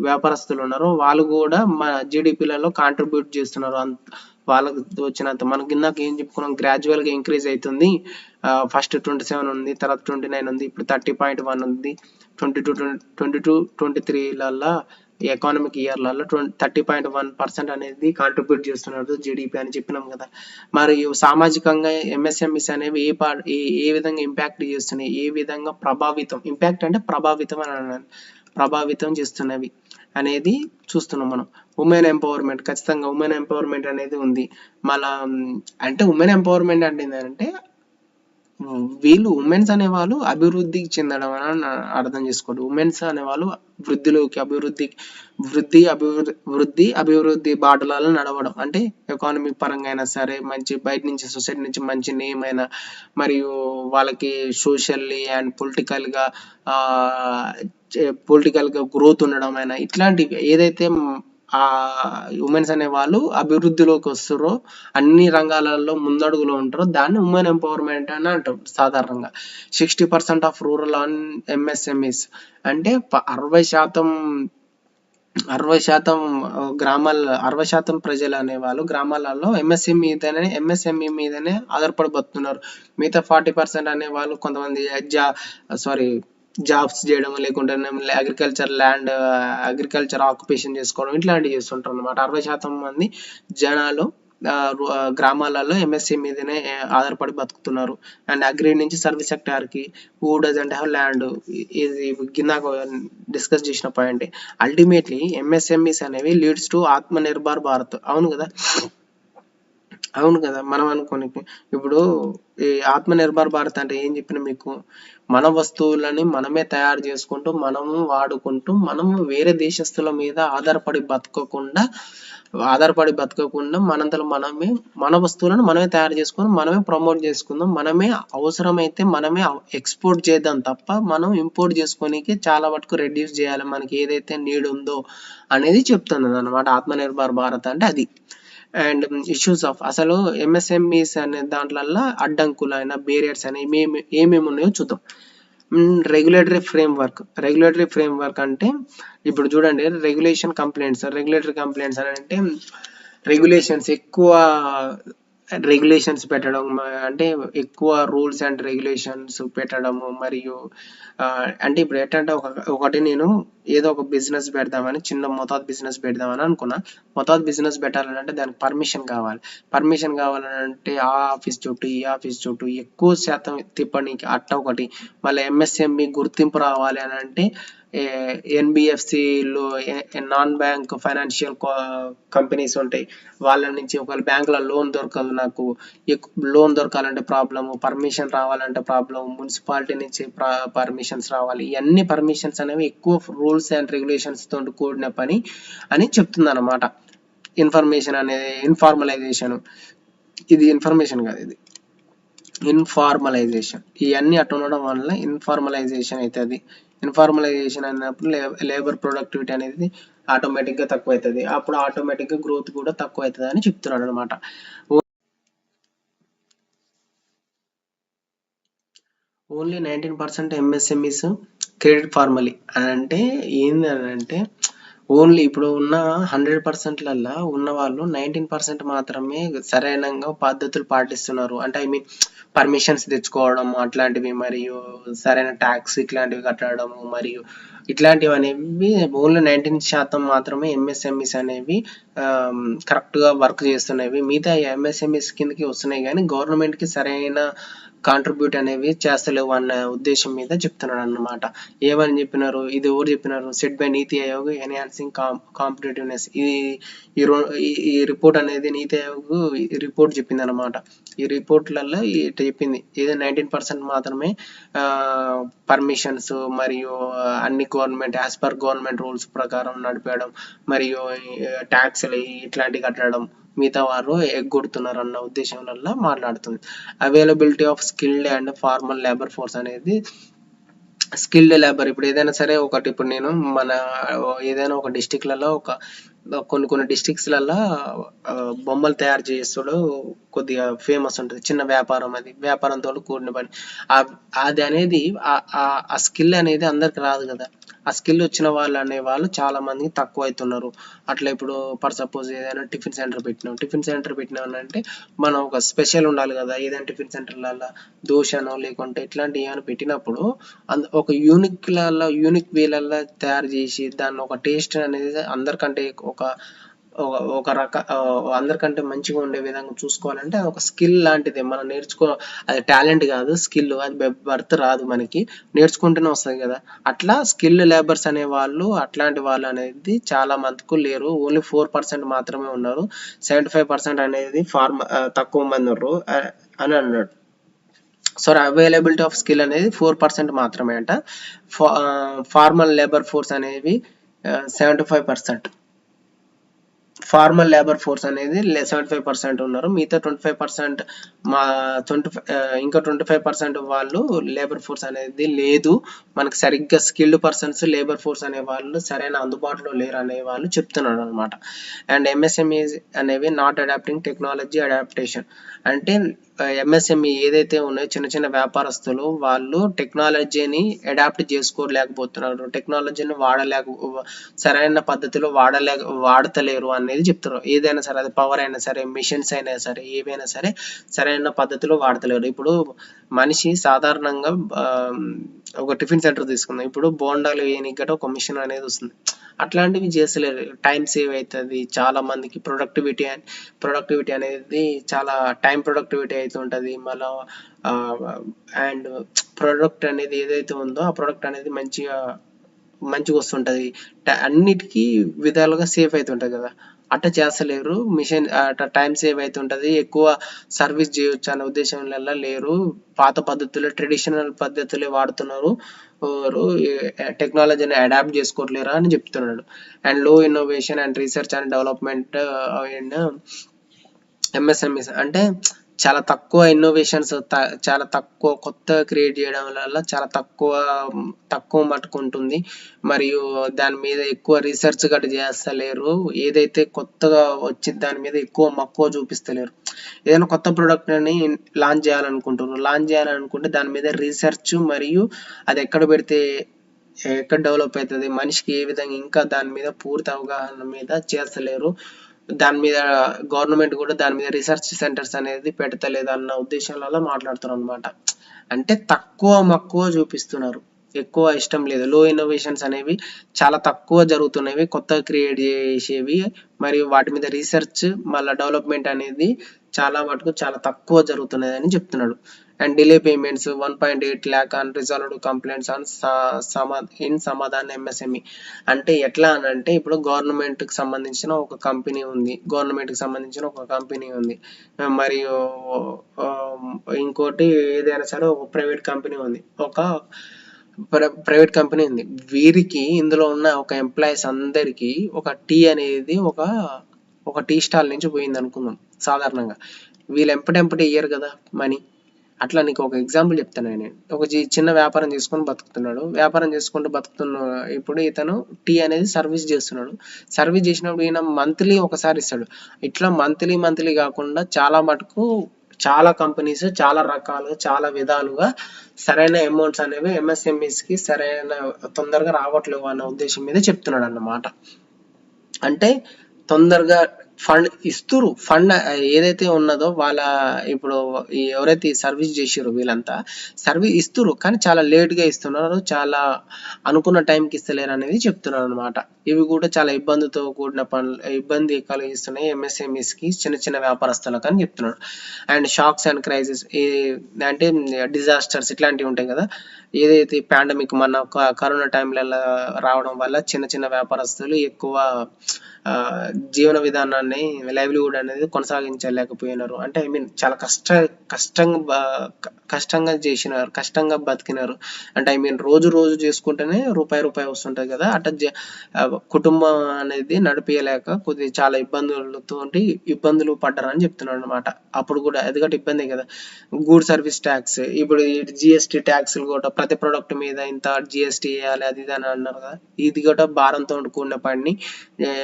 S1: వ్యాపారస్తులు ఉన్నారో వాళ్ళు కూడా మన జీడిపిలలో కాంట్రిబ్యూట్ చేస్తున్నారు. వాళ్ళకి వచ్చినంత. మనకి ఇందాక ఏం చెప్పుకున్నాం, గ్రాడ్యువల్గా ఇంక్రీజ్ అవుతుంది. ఫస్ట్ 27 ఉంది, తర్వాత 29 ఉంది, ఇప్పుడు 30.1 ఉంది. 22-23లలో ఎకానమిక్ ఇయర్లలో 30.1% అనేది కాంట్రిబ్యూట్ చేస్తున్నారు జీడిపి అని చెప్పినాం కదా. మరియు సామాజికంగా ఎంఎస్ఎంఈస్ అనేవి ఏ విధంగా ఇంపాక్ట్ చేస్తున్నాయి, ఏ విధంగా ఇంపాక్ట్ అంటే ప్రభావితం చేస్తున్నవి అనేది చూస్తున్నాం మనం. ఉమెన్ ఎంపవర్మెంట్, ఖచ్చితంగా ఉమెన్ ఎంపవర్మెంట్ అనేది ఉంది. మళ్ళా అంటే ఉమెన్ ఎంపవర్మెంట్ అంటే ఏంటంటే వీళ్ళు ఉమెన్స్ అనేవాళ్ళు అభివృద్ధికి చెందడం అని అర్థం చేసుకోండి. ఉమెన్స్ అనేవాళ్ళు అభివృద్ధి బాటలలో నడవడం, అంటే ఎకానమిక్ పరంగా అయినా సరే, మంచి బయట నుంచి సొసైటీ నుంచి మంచి నేమ్ అయినా, మరియు వాళ్ళకి సోషల్లీ అండ్ పొలిటికల్గా గ్రోత్ ఉండడం అయినా, ఇట్లాంటివి ఏదైతే ఉమెన్స్ అనే వాళ్ళు అభివృద్ధిలోకి వస్తారో, అన్ని రంగాలలో ముందడుగులో ఉంటారో దాన్ని ఉమెన్ ఎంపవర్మెంట్ అని అంటారు సాధారణంగా. 60% ఆఫ్ రూరల్ ఆన్ ఎంఎస్ఎంఈస్ అంటే 60% ప్రజలు అనేవాళ్ళు గ్రామాలలో ఎంఎస్ఎంఈ మీదనే ఆధారపడిపోతున్నారు. మిగతా 40% అనేవాళ్ళు కొంతమంది జాబ్స్ చేయడం, లేకుంటే అగ్రికల్చర్ ఆక్యుపేషన్ చేసుకోవడం, ఇట్లాంటివి చేస్తుంటారు అనమాట. 60% మంది జనాలు గ్రామాలలో ఎంఎస్సీ మీదనే ఆధారపడి బతుకుతున్నారు. అండ్ అగ్రి నుంచి సర్వీస్ సెక్టార్కి హూ డజంట్ హ్యావ్ ల్యాండ్, ఇది కింద డిస్కస్ చేసిన పాయింట్. అల్టిమేట్లీ ఎంఎస్ఎంఈస్ అనేవి leads to Atmanirbhar Bharat. అవును కదా, అవును కదా. మనం అనుకోని ఇప్పుడు ఈ ఆత్మ నిర్భర్ భారత్ అంటే ఏం చెప్పిన మీకు, మన వస్తువులని మనమే తయారు చేసుకుంటూ, మనము వాడుకుంటూ, మనము వేరే దేశస్తుల మీద ఆధారపడి బతకకుండా మనంతలో మనమే మన వస్తువులను మనమే తయారు చేసుకొని మనమే ప్రమోట్ చేసుకుందాం, మనమే అవసరమైతే మనమే ఎక్స్పోర్ట్ చేద్దాం తప్ప మనం ఇంపోర్ట్ చేసుకోనికి చాలా వరకు రెడ్యూస్ చేయాలి, మనకి ఏదైతే నీడ్ ఉందో అనేది చెప్తుంది అనమాట ఆత్మనిర్భర్ భారత్ అంటే అది. అండ్ ఇష్యూస్ ఆఫ్ అసలు ఎంఎస్ఎంఈస్ అనే దాంట్లల్లో అడ్డంకులైన బేరియర్స్ అని ఏమేమి ఉన్నాయో చూద్దాం. రెగ్యులేటరీ ఫ్రేమ్వర్క్ అంటే ఇప్పుడు చూడండి, రెగ్యులేటరీ కంప్లైంట్స్ అని అంటే రెగ్యులేషన్స్ పెట్టడం, అంటే ఎక్కువ రూల్స్ అండ్ రెగ్యులేషన్స్ పెట్టడము. మరియు అంటే ఇప్పుడు ఏంటంటే ఒకటి నేను ఏదో ఒక బిజినెస్ పెడదామని, చిన్న మొతాదు బిజినెస్ పెడదామని అనుకున్నా. మొతాదు బిజినెస్ పెట్టాలంటే దానికి పర్మిషన్ కావాలంటే ఆ ఆఫీస్ చుట్టూ ఈ ఆఫీస్ చుట్టూ ఎక్కువ శాతం తిప్పడానికి అట్ట ఒకటి. మళ్ళీ ఎంఎస్ఎంఈ గుర్తింపు రావాలి అని అంటే ఎన్బిఎఫ్సిలో నాన్ బ్యాంక్ ఫైనాన్షియల్ కంపెనీస్ ఉంటాయి, వాళ్ళ నుంచి ఒకవేళ బ్యాంకులో లోన్ దొరకదు, నాకు లోన్ దొరకాలంటే ప్రాబ్లము, పర్మిషన్ రావాలంటే ప్రాబ్లము, మున్సిపాలిటీ నుంచి పర్మిషన్స్ రావాలి. ఇవన్నీ పర్మిషన్స్ అనేవి ఎక్కువ రూల్స్ అండ్ రెగ్యులేషన్స్ తోటి కూడిన పని అని చెప్తుంది అనమాట. ఇన్ఫర్మేషన్ అనేది ఇన్ఫార్మలైజేషన్, ఇది ఇన్ఫర్మేషన్ కాదు, ఇది ఇన్ఫార్మలైజేషన్. ఇవన్నీ అటు ఉండడం వల్ల ఇన్ఫార్మలైజేషన్ అవుతుంది. ఇన్ఫార్మలైజేషన్ అన్నప్పుడు లేబర్ ప్రొడక్టివిటీ అనేది ఆటోమేటిక్గా తక్కువ అవుతుంది, అప్పుడు ఆటోమేటిక్గా గ్రోత్ కూడా తక్కువ అవుతుంది అని చెప్తున్నాడు అనమాట. ఓన్లీ 19% ఎంఎస్ఎంఈస్ క్రెడిట్ ఫార్మలీ అంటే ఏంది అని అంటే, ఓన్లీ ఇప్పుడు ఉన్న 100%లలో ఉన్న వాళ్ళు 19% మాత్రమే సరైన పద్ధతులు పాటిస్తున్నారు. అంటే ఐ మీన్ పర్మిషన్స్ తెచ్చుకోవడం అట్లాంటివి, మరియు సరైన ట్యాక్స్ ఇట్లాంటివి కట్టడము, మరియు ఇట్లాంటివి అనేవి ఓన్లీ 19% మాత్రమే ఎంఎస్ఎంఈస్ అనేవి కరెక్ట్గా వర్క్ చేస్తున్నవి. మిగతా ఎంఎస్ఎంఈస్ కిందకి వస్తున్నాయి కానీ గవర్నమెంట్కి సరైన కాంట్రిబ్యూట్ అనేవి చేస్తలేవు అన్న ఉద్దేశం మీద చెప్తున్నాడు అన్నమాట. ఏమని చెప్పినారు, ఇది ఎవరు చెప్పినారు, set by NITI Aayog enhancing competitiveness. ఈ రిపోర్ట్ అనేది నీతి ఆయోగ్ రిపోర్ట్ చెప్పింది అనమాట. ఈ రిపోర్ట్లలో ఇట్లా చెప్పింది, ఏదో 19% మాత్రమే పర్మిషన్స్ మరియు అన్ని government as per government rules ప్రకారం నడిపేయడం, మరియు ట్యాక్స్లు ఇట్లాంటివి కట్టడం, మిగతా వారు ఎగ్గొడుతున్నారు అన్న ఉద్దేశం వల్ల మాట్లాడుతుంది. Availability of skilled and formal labour force అనేది, స్కిల్డ్ లేబర్ ఇప్పుడు ఏదైనా సరే ఒకటి, ఇప్పుడు నేను మన ఏదైనా ఒక డిస్టిక్లలో కొన్ని డిస్టిక్స్లలో బొమ్మలు తయారు చేస్తాడు, కొద్దిగా ఫేమస్ ఉంటుంది, చిన్న వ్యాపారం, అది వ్యాపారంతో కూడిన పని. అది అనేది ఆ స్కిల్ అనేది అందరికి రాదు కదా. ఆ స్కిల్ వచ్చిన వాళ్ళు అనేవాళ్ళు చాలా మందికి తక్కువ అవుతున్నారు. అట్లా ఇప్పుడు ఫర్ సపోజ్ ఏదైనా టిఫిన్ సెంటర్ పెట్టినామంటే మనం ఒక స్పెషల్ ఉండాలి కదా. ఏదైనా టిఫిన్ సెంటర్లలో దోశనో లేకుంటే ఇట్లాంటివి ఏమైనా పెట్టినప్పుడు ఒక యూనిక్ వేలల్లో తయారు చేసి దాన్ని ఒక టేస్ట్ అనేది అందరికంటే అందరికంటే మంచిగా ఉండే విధంగా చూసుకోవాలంటే అది ఒక స్కిల్ లాంటిది. మనం అది టాలెంట్ కాదు, స్కిల్. అది బర్త్ రాదు, మనకి నేర్చుకుంటూనే వస్తుంది కదా. అట్లా స్కిల్ లేబర్స్ అనే వాళ్ళు, అట్లాంటి వాళ్ళు అనేది చాలా మందికి లేరు, ఓన్లీ 4% మాత్రమే ఉన్నారు. 75% అనేది తక్కువ మంది ఉన్నారు అని అన్నాడు. సో అవైలబిలిటీ ఆఫ్ స్కిల్ అనేది 4% మాత్రమే అంట. ఫార్మల్ లేబర్ ఫోర్స్ అనేవి 75%. ఫార్మల్ లేబర్ ఫోర్స్ అనేది 75% ఉన్నారు. మిగతా 25% ఇంకా 25% వాళ్ళు లేబర్ ఫోర్స్ అనేది లేదు, మనకి సరిగ్గా స్కిల్డ్ పర్సన్స్ లేబర్ ఫోర్స్ అనే వాళ్ళు సరైన అందుబాటులో లేరు అనే వాళ్ళు చెప్తున్నారు అనమాట. అండ్ ఎంఎస్ఎంఈ అనేవి నాట్ అడాప్టింగ్ టెక్నాలజీ అడాప్టేషన్ అంటే ఎంఎస్ఎంఈ ఏదైతే ఉన్నాయో చిన్న చిన్న వ్యాపారస్తులు వాళ్ళు టెక్నాలజీని అడాప్ట్ చేసుకోలేకపోతున్నారు, టెక్నాలజీని సరైన పద్ధతిలో వాడతలేరు అనేది చెప్తారు. ఏదైనా సరే, అది పవర్ అయినా సరే, మిషన్స్ అయినా సరే, ఏవైనా సరే సరైన పద్ధతిలో వాడతలేరు. ఇప్పుడు మనిషి సాధారణంగా ఒక టిఫిన్ సెంటర్ తీసుకుందాం, ఇప్పుడు బోండాలు వేయనికట ఒక మిషన్ అనేది వస్తుంది, అట్లాంటివి చేస్తలేరు. టైం సేవ్ అవుతుంది, చాలా మందికి ప్రొడక్టివిటీ అనేది చాలా టైం ప్రొడక్టివిటీ అవుతుంటుంది. మళ్ళీ అండ్ ప్రోడక్ట్ అనేది ఏదైతే ఉందో ఆ ప్రోడక్ట్ అనేది మంచిగా వస్తుంటది, అన్నిటికీ విధాలుగా సేఫ్ అవుతుంటది కదా. అట్లా చేస్తలేరు, మిషన్ అట్లా టైం సేవ్ అవుతుంటది, ఎక్కువ సర్వీస్ చేయొచ్చు అనే ఉద్దేశంలో లేరు. పాత పద్ధతులు, ట్రెడిషనల్ పద్ధతులే వాడుతున్నారు, టెక్నాలజీని అడాప్ట్ చేసుకోవట్లేరా అని చెప్తున్నాడు. అండ్ లో innovation and research and development and MSMEs అంటే చాలా తక్కువ ఇన్నోవేషన్స్, చాలా తక్కువ కొత్త క్రియేట్ చేయడం వల్ల చాలా తక్కువ మటుకు ఉంటుంది. మరియు దాని మీద ఎక్కువ రీసెర్చ్ గట్రా చేస్తలేరు, ఏదైతే కొత్తగా వచ్చి దాని మీద ఎక్కువ మక్కువ చూపిస్తలేరు. ఏదైనా కొత్త ప్రోడక్ట్ అని లాంచ్ చేయాలనుకుంటే దాని మీద రీసెర్చ్ మరియు అది ఎక్కడ పెడితే ఎక్కడ డెవలప్ అవుతుంది, మనిషికి ఏ విధంగా, ఇంకా దాని మీద పూర్తి అవగాహన మీద చేస్తలేరు. దాని మీద గవర్నమెంట్ కూడా దాని మీద రీసెర్చ్ సెంటర్స్ అనేది పెడతలేదు అన్న ఉద్దేశాలలో మాట్లాడుతున్నారు అనమాట. అంటే తక్కువ మక్కువ చూపిస్తున్నారు, ఎక్కువ ఇష్టం లేదు. లో ఇన్నోవేషన్స్ అనేవి చాలా తక్కువ జరుగుతున్నవి, కొత్తగా క్రియేట్ చేసేవి, మరియు వాటి మీద రీసెర్చ్ మళ్ళీ డెవలప్మెంట్ అనేది చాలా తక్కువ జరుగుతున్నది అని చెప్తున్నాడు. And delay payments 1.8 lakh unresolved complaints on Samadhan MSME. అంటే ఎట్లా అని అంటే, ఇప్పుడు గవర్నమెంట్కి సంబంధించిన ఒక కంపెనీ ఉంది, మరియు ఇంకోటి ఏదైనా సరే ఒక ప్రైవేట్ కంపెనీ ఉంది. వీరికి ఇందులో ఉన్న ఒక ఎంప్లాయీస్ అందరికి ఒక టీ అనేది ఒక టీ స్టాల్ నుంచి పోయింది అనుకుందాం. సాధారణంగా వీళ్ళు ఎంపటి ఇయ్యరు కదా మనీ. అట్లా నీకు ఒక ఎగ్జాంపుల్ చెప్తాను. నేను ఒక చిన్న వ్యాపారం చేసుకొని బతుకుతున్న ఇప్పుడు ఇతను టీ అనేది సర్వీస్ చేసినప్పుడు ఈయన మంత్లీ ఒకసారి ఇస్తాడు. ఇట్లా మంత్లీ కాకుండా చాలా మటుకు చాలా కంపెనీస్ చాలా రకాలు చాలా విధాలుగా సరైన అమౌంట్స్ అనేవి ఎంఎస్ఎంఈస్ కి తొందరగా రావట్లేవు అన్న ఉద్దేశం మీద చెప్తున్నాడు అన్నమాట. అంటే తొందరగా ఫండ్ ఏదైతే ఉన్నదో వాళ్ళ ఇప్పుడు ఎవరైతే సర్వీస్ చేసారో వీళ్ళంతా సర్వీస్ ఇస్తున్నారు, కానీ చాలా లేట్ గా ఇస్తున్నారు, చాలా అనుకున్న టైంకి ఇస్తలేరు అనేది చెప్తున్నారు అనమాట. ఇవి కూడా చాలా ఇబ్బందితో కూడిన ఇబ్బంది కలిగిస్తున్నాయి ఎంఎస్ఎంఈస్ కి, చిన్న చిన్న వ్యాపారస్తులకు అని చెప్తున్నాడు. అండ్ షాక్స్ అండ్ క్రైసిస్ అంటే డిజాస్టర్స్ ఇట్లాంటివి ఉంటాయి కదా. ఏదైతే పాండమిక్ మన కరోనా టైంలలో రావడం వల్ల చిన్న చిన్న వ్యాపారస్తులు ఎక్కువ జీవన విధానాన్ని, లైవ్లీహుడ్ అనేది కొనసాగించలేకపోయినారు. అంటే ఐ మీన్ చాలా కష్టంగా బతికినారు. అంటే ఐ మీన్ రోజు చేసుకుంటేనే రూపాయి వస్తుంటది కదా, అట్లా కుటుంబం అనేది నడిపియలేక కొద్దిగా చాలా ఇబ్బందులు పడ్డారని చెప్తున్నాడు అనమాట. అప్పుడు కూడా ఎందుకంటే ఇబ్బంది కదా. గూడ్ సర్వీస్ ట్యాక్స్, ఇప్పుడు జిఎస్టీ ట్యాక్స్లు కూడా ప్రతి ప్రొడక్ట్ మీద ఇంత జిఎస్టీ వేయాలి అది ఇది అని అన్నారు కదా. ఇది కూడా భారంతో కూడిన పని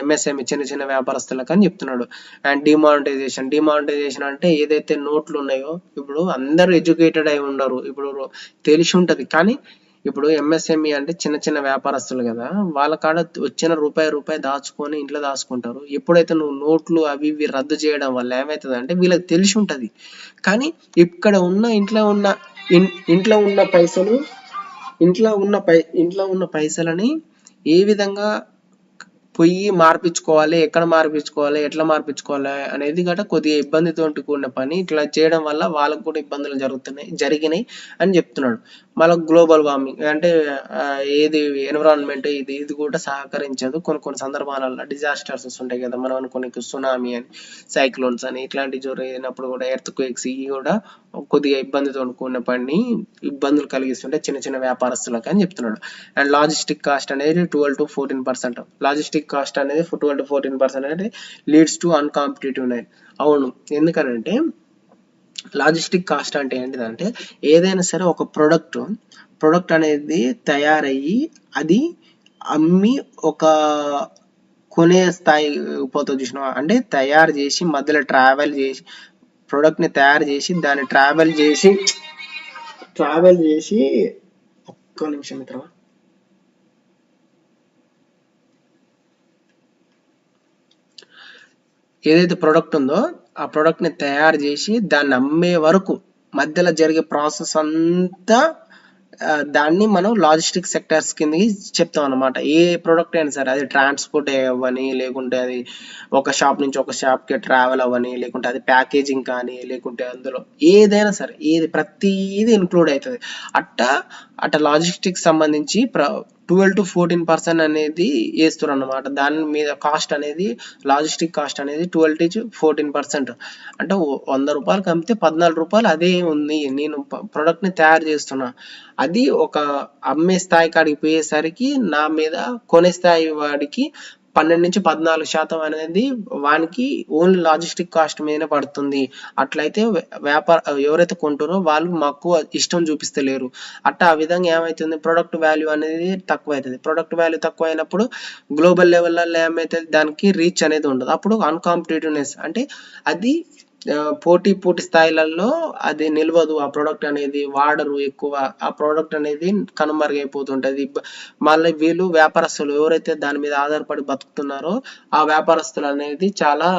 S1: ఎంఎస్ఎంఈ చిన్న చిన్న వ్యాపారస్తులకు అని చెప్తున్నాడు. అండ్ డిమానిటైజేషన్ అంటే ఏదైతే నోట్లు ఉన్నాయో, ఇప్పుడు అందరూ ఎడ్యుకేటెడ్ అయి ఉండరు, ఇప్పుడు తెలిసి ఉంటది, కానీ ఇప్పుడు ఎంఎస్ఎంఈ అంటే చిన్న చిన్న వ్యాపారస్తులు కదా, వాళ్ళ కాడ వచ్చిన రూపాయి దాచుకొని ఇంట్లో దాచుకుంటారు. ఎప్పుడైతే నువ్వు నోట్లు అవి ఇవి రద్దు చేయడం వల్ల ఏమవుతుంది అంటే వీళ్ళకి తెలిసి ఉంటది, కానీ ఇక్కడ ఇంట్లో ఉన్న పైసలని ఏ విధంగా పోయి మార్పించుకోవాలి, ఎక్కడ మార్పించుకోవాలి, ఎట్లా మార్పించుకోవాలి అనేది గట కొద్దిగా ఇబ్బందితో కూడిన పని. ఇట్లా చేయడం వల్ల వాళ్ళకు కూడా ఇబ్బందులు జరిగినాయి అని చెప్తున్నాడు. మళ్ళీ గ్లోబల్ వార్మింగ్ అంటే ఏది ఎన్విరాన్మెంట్ ఇది కూడా సహకరించదు. కొన్ని సందర్భాలలో డిజాస్టర్స్ వస్తుంటాయి కదా, మనం అనుకునే సునామీ అని, సైక్లోన్స్ అని, ఇట్లాంటి జరిగినప్పుడు కూడా ఎర్త్ క్వేక్స్, ఇవి కూడా కొద్దిగా ఇబ్బందితో కూడిన పని, ఇబ్బందులు కలిగిస్తుంటే చిన్న చిన్న వ్యాపారస్తులకు అని చెప్తున్నాడు. అండ్ లాజిస్టిక్ కాస్ట్ అనేది 12 to 14%. లాజిస్టిక్ కాస్ట్ అనేది 12 to 14% అనేది లీడ్స్ టు అన్కాంపిటేటివ్. అవును, ఎందుకనంటే లాజిస్టిక్ కాస్ట్ అంటే ఏంటిదంటే, ఏదైనా సరే ఒక ప్రొడక్ట్ అనేది తయారయ్యి అది అమ్మి ఒక కొనే స్థాయి పోతుంది చూసినావా. అంటే తయారు చేసి మధ్యలో ట్రావెల్ చేసి ప్రోడక్ట్ని తయారు చేసి దాన్ని ట్రావెల్ చేసి ఒక్క నిమిషం మిత్రమా, ఏదైతే ప్రోడక్ట్ ఉందో ఆ ప్రోడక్ట్ని తయారు చేసి దాన్ని అమ్మే వరకు మధ్యలో జరిగే ప్రాసెస్ అంతా దాన్ని మనం లాజిస్టిక్ సెక్టర్స్ కిందకి చెప్తాం అనమాట. ఏ ప్రోడక్ట్ అయినా సరే, అది ట్రాన్స్పోర్ట్ అవ్వని, లేకుంటే అది ఒక షాప్ నుంచి ఒక షాప్కి ట్రావెల్ అవ్వని, లేకుంటే అది ప్యాకేజింగ్ కానీ, లేకుంటే అందులో ఏదైనా సరే ప్రతిదీ ఇన్క్లూడ్ అవుతుంది. అట్ట లాజిస్టిక్స్ సంబంధించి 12 to 14% అనేది వేస్తారు అన్నమాట. దాని మీద కాస్ట్ అనేది, లాజిస్టిక్ కాస్ట్ అనేది 12 to 14%. అంటే 100 రూపాయలకి అమ్మితే 14 రూపాయలు అదే ఉంది. నేను ప్రోడక్ట్ని తయారు చేస్తున్నా, అది ఒక అమ్మే స్థాయి కాడికి పోయేసరికి నా మీద కొనే స్థాయి వాడికి 12 నుంచి 14% అనేది వానికి ఓన్లీ లాజిస్టిక్ కాస్ట్ మీదనే పడుతుంది. అట్లయితే ఎవరైతే కొంటారో వాళ్ళు మాకు ఇష్టం చూపిస్తలేరు. ఆ విధంగా ఏమవుతుంది, ప్రొడక్ట్ వాల్యూ అనేది తక్కువ అవుతుంది. ప్రొడక్ట్ వాల్యూ తక్కువ అయినప్పుడు గ్లోబల్ లెవెల్లో ఏమవుతుంది, దానికి రీచ్ అనేది ఉండదు. అప్పుడు అన్కాంపిటేటివ్నెస్, అంటే అది పోటీ స్థాయిలలో అది నిలవదు. ఆ ప్రోడక్ట్ అనేది వాడరు ఎక్కువ, ఆ ప్రోడక్ట్ అనేది కనుమరుగైపోతుంటది. మళ్ళీ వీళ్ళు వ్యాపారస్తులు ఎవరైతే దాని మీద ఆధారపడి బతుకుతున్నారో ఆ వ్యాపారస్తులు అనేది చాలా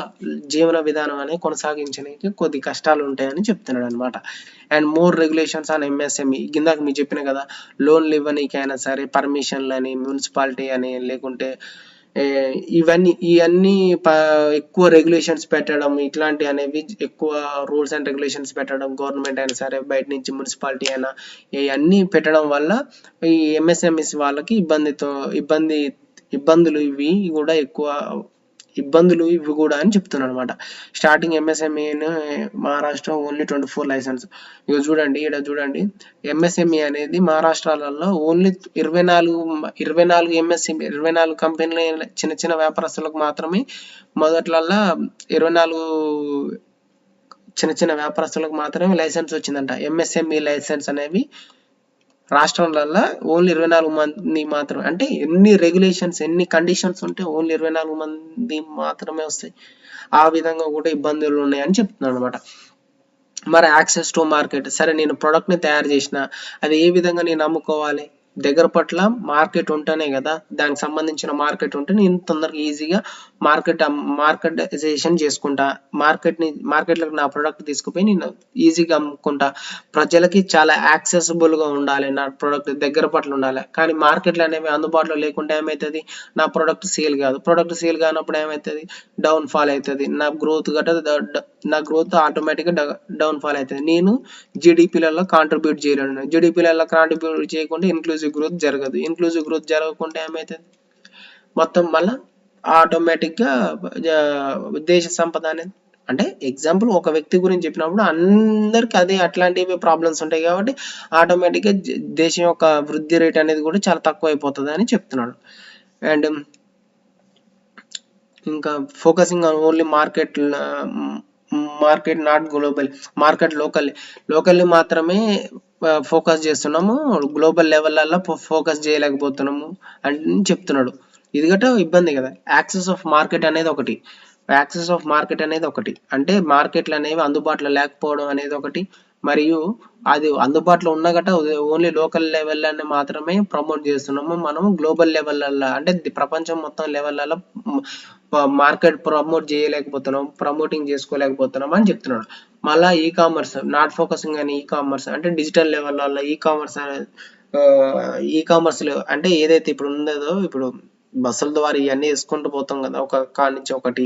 S1: జీవన విధానం అనేది కొనసాగించడానికి కొద్ది కష్టాలు ఉంటాయని చెప్తున్నాడు అనమాట. And more regulations on MSME, కిందాక మీకు చెప్పిన కదా, లోన్లు ఇవ్వనీకైనా సరే పర్మిషన్లు అని, మున్సిపాలిటీ అని, లేకుంటే ఇవన్నీ ఎక్కువ రెగ్యులేషన్స్ పెట్టడం, ఇట్లాంటి అనేవి ఎక్కువ రూల్స్ అండ్ రెగ్యులేషన్స్ పెట్టడం, గవర్నమెంట్ అయినా సరే బయట నుంచి మున్సిపాలిటీ అయినా ఇవన్నీ పెట్టడం వల్ల ఈ ఎంఎస్ఎంఈస్ వాళ్ళకి ఇబ్బందులు ఇవి కూడా ఎక్కువ ఇవి కూడా అని చెప్తున్నాను అనమాట. Starting MSME Maharashtra only 24 licence. ఇక చూడండి, ఇక్కడ చూడండి, ఎంఎస్ఎంఈ అనేది మహారాష్ట్రలో ఓన్లీ 24 కంపెనీలు, చిన్న వ్యాపారస్తులకు మాత్రమే మొదట్లల్లా 24 చిన్న వ్యాపారస్తులకు మాత్రమే లైసెన్స్ వచ్చిందంట. ఎంఎస్ఎంఈ లైసెన్స్ అనేవి రాష్ట్రంలలో ఓన్లీ 24 మంది మాత్రమే. అంటే ఎన్ని రెగ్యులేషన్స్, ఎన్ని కండిషన్స్ ఉంటే ఓన్లీ 24 మంది మాత్రమే వస్తాయి. ఆ విధంగా కూడా ఇబ్బందులు ఉన్నాయని చెప్తున్నాను అనమాట. మరి యాక్సెస్ టు మార్కెట్, సరే నేను ప్రోడక్ట్ని తయారు చేసిన, అది ఏ విధంగా నేను అమ్ముకోవాలి, దగ్గర పట్ల మార్కెట్ ఉంటేనే కదా, దానికి సంబంధించిన మార్కెట్ ఉంటే నేను తొందరగా ఈజీగా మార్కెటైజేషన్ చేసుకుంటా, మార్కెట్లోకి నా ప్రోడక్ట్ తీసుకుపోయి నేను ఈజీగా అమ్ముకుంటా. ప్రజలకి చాలా యాక్సెసిబుల్గా ఉండాలి, నా ప్రోడక్ట్ దగ్గర పట్ల ఉండాలి. కానీ మార్కెట్లు అనేవి అందుబాటులో లేకుండా ఏమవుతుంది, నా ప్రోడక్ట్ సేల్ కాదు. ప్రోడక్ట్ సేల్ కానప్పుడు ఏమవుతుంది, డౌన్ ఫాల్ అవుతుంది. నా గ్రోత్ ఆటోమేటిక్గా డౌన్ ఫాల్ అవుతుంది. నేను జీడిపిలలో కాంట్రిబ్యూట్ చేయలేను. జీడిపిలలో కాంట్రిబ్యూట్ చేయకుండా ఇన్క్లూజివ్ గ్రోత్ జరగదు. ఇన్క్లూజివ్ గ్రోత్ జరగకుండా ఏమవుతుంది, మొత్తం మళ్ళీ ఆటోమేటిక్గా దేశ సంపద అనేది, అంటే ఎగ్జాంపుల్ ఒక వ్యక్తి గురించి చెప్పినప్పుడు అందరికి అదే అట్లాంటివి ప్రాబ్లమ్స్ ఉంటాయి కాబట్టి ఆటోమేటిక్గా దేశం యొక్క వృద్ధి రేట్ అనేది కూడా చాలా తక్కువ అయిపోతుంది అని చెప్తున్నాడు. అండ్ ఇంకా focusing on only market not global, market locally మాత్రమే ఫోకస్ చేస్తున్నాము, గ్లోబల్ లెవెల్లో ఫోకస్ చేయలేకపోతున్నాము అని చెప్తున్నాడు. ఇది గట్ట ఇబ్బంది కదా. యాక్సెస్ ఆఫ్ మార్కెట్ అనేది ఒకటి, అంటే మార్కెట్లు అనేవి అందుబాటులో లేకపోవడం అనేది ఒకటి, మరియు అది అందుబాటులో ఉన్న గట్ట ఓన్లీ లోకల్ లెవెల్లోనే మాత్రమే ప్రమోట్ చేస్తున్నాము. మనం గ్లోబల్ లెవెల్లో, అంటే ప్రపంచం మొత్తం లెవెల్లో మార్కెట్ ప్రమోటింగ్ చేసుకోలేకపోతున్నాం అని చెప్తున్నాడు. మళ్ళీ ఈ కామర్స్ నాట్ ఫోకసింగ్ అని, ఈ కామర్స్ అంటే డిజిటల్ లెవెల్లో ఈ కామర్స్ అంటే ఏదైతే ఇప్పుడు ఉన్నదో, ఇప్పుడు బస్సుల ద్వారా ఇవన్నీ వేసుకుంటూ పోతాం కదా, ఒక కార్ నుంచి ఒకటి,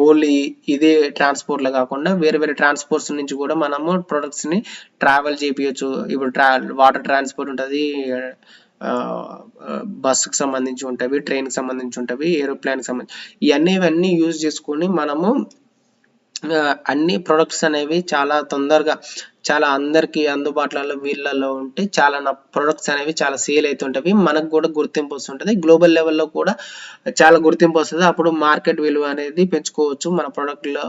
S1: ఓన్లీ ఇదే ట్రాన్స్పోర్ట్లో కాకుండా వేరే ట్రాన్స్పోర్ట్స్ నుంచి కూడా మనము ప్రొడక్ట్స్ని ట్రావెల్ చేయించవచ్చు. ఇప్పుడు వాటర్ ట్రాన్స్పోర్ట్ ఉంటుంది, బస్సుకు సంబంధించి ఉంటుంది, ట్రైన్కి సంబంధించి ఉంటుంది, ఏరోప్లేన్కి సంబంధించి, ఇవన్నీ యూజ్ చేసుకొని మనము అన్ని ప్రొడక్ట్స్ అనేవి చాలా తొందరగా, చాలా అందరికి అందుబాటులో వీళ్ళలో ఉంటే చాలా నా ప్రొడక్ట్స్ అనేవి చాలా సేల్ అవుతుంటవి, మనకు కూడా గుర్తింపు వస్తుంటుంది, గ్లోబల్ లెవెల్లో కూడా చాలా గుర్తింపు వస్తుంది. అప్పుడు మార్కెట్ విలువ అనేది పెంచుకోవచ్చు, మన ప్రొడక్ట్లో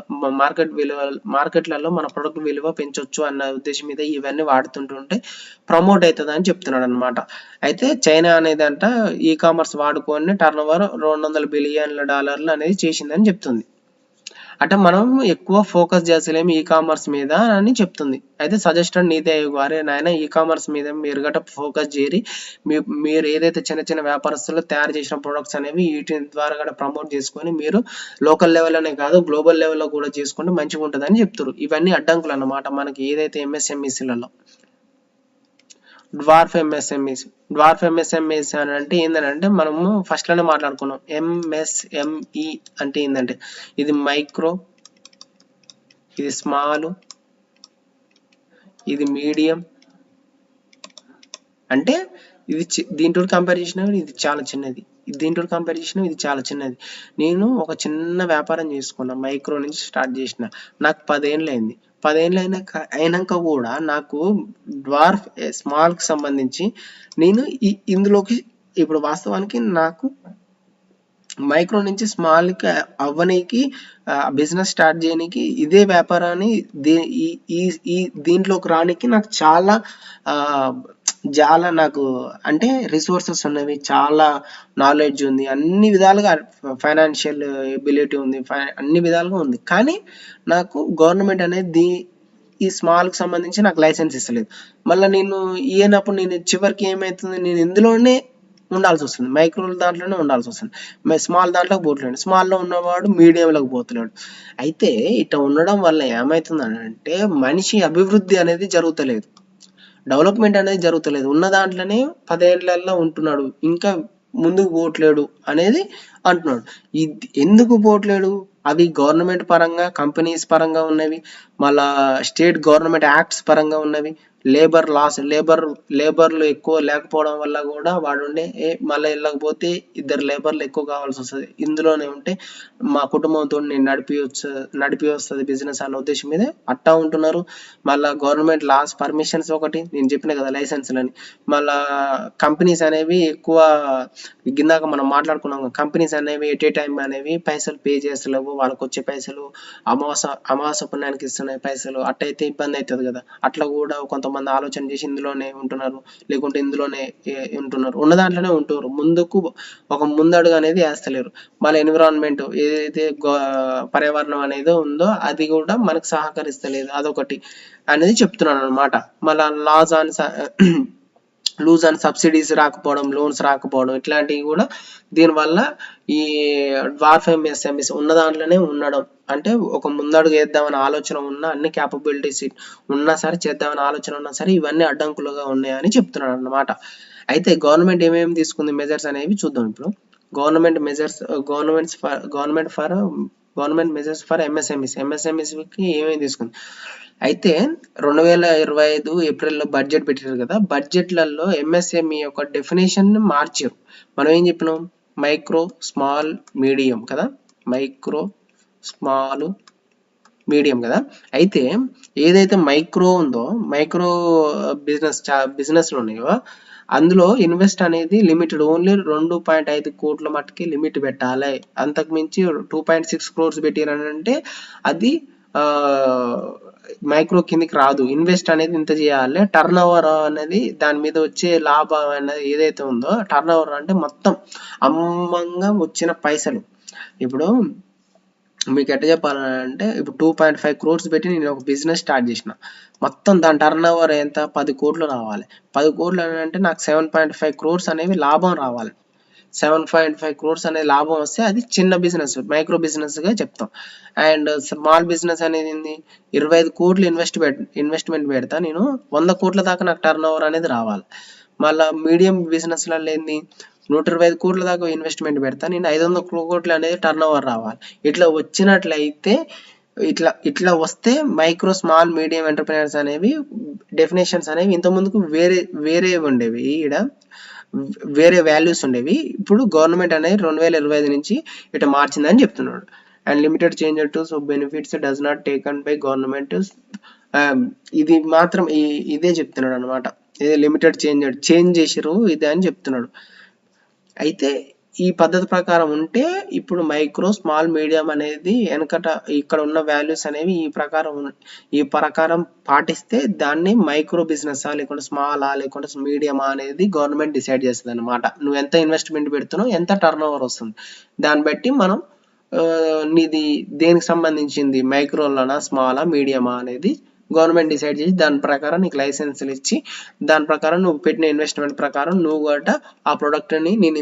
S1: మార్కెట్లలో మన ప్రొడక్ట్ విలువ పెంచవచ్చు అన్న ఉద్దేశం మీద ఇవన్నీ వాడుతుంటుంటే ప్రమోట్ అవుతుంది అని చెప్తున్నాడు అనమాట. అయితే చైనా అనేది అంట ఈ కామర్స్ వాడుకొని టర్నోవర్ $200 బిలియన్ అనేది చేసిందని చెప్తుంది. అంటే మనం ఎక్కువ ఫోకస్ చేస్తలేము ఈ కామర్స్ మీద అని చెప్తుంది. అయితే సజెస్టెడ్ నీతి ఆయోగ్ వారే నాయన ఈ కామర్స్ మీద మీరు గట్ట ఫోకస్ చేయరి, మీరు ఏదైతే చిన్న చిన్న వ్యాపారస్తులు తయారు చేసిన ప్రొడక్ట్స్ అనేవి వీటి ద్వారా కూడా ప్రమోట్ చేసుకొని మీరు లోకల్ లెవెల్లోనే కాదు గ్లోబల్ లెవెల్లో కూడా చేసుకుంటే మంచిగా ఉంటుందని చెప్తారు. ఇవన్నీ అడ్డంకులు అన్నమాట మనకి ఏదైతే ఎంఎస్ఎంఈసీలలో. డ్వార్ఫ్ ఎంఎస్ఎంఈస్ అని అంటే ఏంటంటే మనము ఫస్ట్ లోనే మాట్లాడుకున్నాం. ఎంఎస్ఎంఈ అంటే ఏంటంటే ఇది మైక్రో, ఇది స్మాల్, ఇది మీడియం. అంటే ఇది దీంతో కంపేర్ చేసినప్పుడు ఇది చాలా చిన్నది, దీంతో కంపేర్ చేసినా ఇది చాలా చిన్నది. నేను ఒక చిన్న వ్యాపారం చేసుకున్నా, మైక్రో నుంచి స్టార్ట్ చేసిన, నాకు 10 ఏళ్ళు అయింది. 10 ఏళ్ళు అయినాక కూడా నాకు డ్వార్ఫ్ స్మాల్కి సంబంధించి నేను ఇందులోకి ఇప్పుడు వాస్తవానికి నాకు మైక్రో నుంచి స్మాల్కి అవ్వనీకి బిజినెస్ స్టార్ట్ చేయడానికి ఇదే వ్యాపారాన్ని దీంట్లోకి రానికి నాకు చాలా నాకు అంటే రిసోర్సెస్ ఉన్నవి, చాలా నాలెడ్జ్ ఉంది, అన్ని విధాలుగా ఫైనాన్షియల్ ఎబిలిటీ ఉంది, అన్ని విధాలుగా ఉంది. కానీ నాకు గవర్నమెంట్ అనేది ఈ స్మాల్కి సంబంధించి నాకు లైసెన్స్ ఇస్తలేదు. మళ్ళీ నేను ఇయ్యనప్పుడు నేను చివరికి ఏమవుతుంది, నేను ఇందులోనే ఉండాల్సి వస్తుంది, మైక్రో దాంట్లోనే ఉండాల్సి వస్తుంది. స్మాల్ దాంట్లోకి పోతలేడు, స్మాల్లో ఉన్నవాడు మీడియంలోకి పోతలేడు. అయితే ఇట్లా ఉండడం వల్ల ఏమవుతుంది అంటే మనిషి అభివృద్ధి అనేది జరుగుతలేదు, డెవలప్మెంట్ అనేది జరుగుతలేదు. ఉన్న దాంట్లోనే 10 ఏళ్లలో ఉంటున్నాడు, ఇంకా ముందుకు పోవట్లేడు అనేది అంటున్నాడు. ఎందుకు పోవట్లేడు? అవి గవర్నమెంట్ పరంగా, కంపెనీస్ పరంగా ఉన్నవి, మళ్ళా స్టేట్ గవర్నమెంట్ యాక్ట్స్ పరంగా ఉన్నవి, లేబర్ లాస్, లేబర్లు ఎక్కువ లేకపోవడం వల్ల కూడా వాడు ఉండే మళ్ళీ వెళ్ళకపోతే 2 లేబర్లు ఎక్కువ కావాల్సి వస్తుంది. ఇందులోనే ఉంటే మా కుటుంబంతో నేను నడిపి వస్తుంది బిజినెస్ అన్న ఉద్దేశం మీద అట్టా ఉంటున్నారు. మళ్ళీ గవర్నమెంట్ లాస్, పర్మిషన్స్ ఒకటి నేను చెప్పిన కదా లైసెన్స్లని, మళ్ళా కంపెనీస్ అనేవి ఎక్కువ కిందాక మనం మాట్లాడుకున్నాం, కంపెనీస్ అనేవి ఎట్ ఏ టైం అనేవి పైసలు పే చేస్తలేవు, వాళ్ళకి వచ్చే పైసలు అమావాస పుణ్యానికి ఇస్తున్నాయి పైసలు, అట్టయితే ఇబ్బంది అవుతుంది కదా. అట్లా కూడా కొంతమంది ఆలోచన చేసి ఇందులోనే ఉంటున్నారు, లేకుంటే ఇందులోనే ఉంటున్నారు, ఉన్న దాంట్లోనే ఉంటున్నారు, ముందుకు ఒక ముందడుగు అనేది వేస్తలేరు. మళ్ళీ ఎన్విరాన్మెంట్ ఏదైతే పర్యావరణం అనేది ఉందో అది కూడా మనకు సహకరిస్తలేదు, అదొకటి అనేది చెప్తున్నాను అనమాట. మళ్ళీ లూజ్ అండ్ సబ్సిడీస్ రాకపోవడం, లోన్స్ రాకపోవడం, ఇట్లాంటివి కూడా దీనివల్ల ఈ డ్వార్ఫ్ ఎంఎస్ఎంఈస్ ఉన్న దాంట్లోనే ఉండడం, అంటే ఒక ముందడుగు వేద్దామని ఆలోచన ఉన్నా, అన్ని క్యాపబిలిటీస్ ఉన్నా సరే, చేద్దామని ఆలోచన ఉన్నా సరే, ఇవన్నీ అడ్డంకులుగా ఉన్నాయని చెప్తున్నాడు అన్నమాట. అయితే గవర్నమెంట్ ఏమేమి తీసుకుంది మెజర్స్ అనేవి చూద్దాం ఇప్పుడు. గవర్నమెంట్ మెజర్స్ ఫర్ ఎంఎస్ఎంఈస్కి ఏమేమి తీసుకుంది. అయితే 2025 ఏప్రిల్లో బడ్జెట్ పెట్టారు కదా, బడ్జెట్లలో ఎంఎస్ఎంఈ యొక్క డెఫినేషన్ మార్చారు. మనం ఏం చెప్పినాం, మైక్రో, స్మాల్, మీడియం కదా, మైక్రో, స్మాల్, మీడియం కదా. అయితే ఏదైతే మైక్రో ఉందో, మైక్రో బిజినెస్లు ఉన్నాయో అందులో ఇన్వెస్ట్ అనేది లిమిటెడ్, ఓన్లీ 2.5 కోట్ల మట్టుకి లిమిట్ పెట్టాలి. అంతకు మించి 2.6 crores పెట్టారంటే అది మైక్రో కిందికి రాదు. ఇన్వెస్ట్ అనేది ఇంత చేయాలి. టర్న్ ఓవర్ అనేది దాని మీద వచ్చే లాభం అనేది ఏదైతే ఉందో, టర్న్ ఓవర్ అంటే మొత్తం అమ్మంగా వచ్చిన పైసలు. ఇప్పుడు మీకు ఎట్లా చెప్పాలంటే, ఇప్పుడు 2.5 crores పెట్టి నేను ఒక బిజినెస్ స్టార్ట్ చేసిన, మొత్తం దాని టర్న్ ఓవర్ ఎంత, 10 కోట్లు రావాలి. 10 కోట్లు అంటే నాకు 7.5 crores అనేవి లాభం రావాలి. 7.5 crores అనే లాభం వస్తే అది చిన్న బిజినెస్, మైక్రో బిజినెస్గా చెప్తాం. అండ్ స్మాల్ బిజినెస్ అనేది 25 కోట్లు ఇన్వెస్ట్మెంట్ పెడతా నేను, 100 కోట్ల దాకా నాకు టర్న్ ఓవర్ అనేది రావాలి. మళ్ళీ మీడియం బిజినెస్లలో ఏంది, 125 కోట్ల దాకా ఇన్వెస్ట్మెంట్ పెడతా నేను, 500 కోట్లు అనేది టర్న్ ఓవర్ రావాలి. ఇట్లా వచ్చినట్లయితే ఇట్లా వస్తే మైక్రో, స్మాల్, మీడియం ఎంటర్ప్రైనర్స్ అనేవి డెఫినేషన్స్ అనేవి ఇంతకుముందుకు వేరే ఉండేవి, ఈడ వేరే వాల్యూస్ ఉండేవి. ఇప్పుడు గవర్నమెంట్ అనేది 2025 నుంచి ఇట్లా మార్చిందని చెప్తున్నాడు. And limited change to benefits does not taken by government, ఇది మాత్రం ఇదే చెప్తున్నాడు అనమాట. ఇదే లిమిటెడ్ చేంజ్ చేసిరు ఇదే అని చెప్తున్నాడు. అయితే ఈ పద్ధతి ప్రకారం ఉంటే ఇప్పుడు మైక్రో, స్మాల్, మీడియం అనేది వెనకట ఇక్కడ ఉన్న వాల్యూస్ అనేవి ఈ ప్రకారం పాటిస్తే దాన్ని మైక్రో బిజినెస్ లేకుంటే స్మాల్ లేకుంటే మీడియమా అనేది గవర్నమెంట్ డిసైడ్ చేస్తుంది అనమాట. నువ్వు ఎంత ఇన్వెస్ట్మెంట్ పెడుతున్నావు, ఎంత టర్న్ ఓవర్ వస్తుంది, దాన్ని బట్టి మనం నీది దేనికి సంబంధించింది, మైక్రోలోనా, స్మాలా, మీడియమా అనేది గవర్నమెంట్ డిసైడ్ చేసి దాని ప్రకారం నీకు లైసెన్సులు ఇచ్చి దాని ప్రకారం నువ్వు పెట్టిన ఇన్వెస్ట్మెంట్ ప్రకారం నువ్వు కూడా ఆ ప్రోడక్ట్ని నేను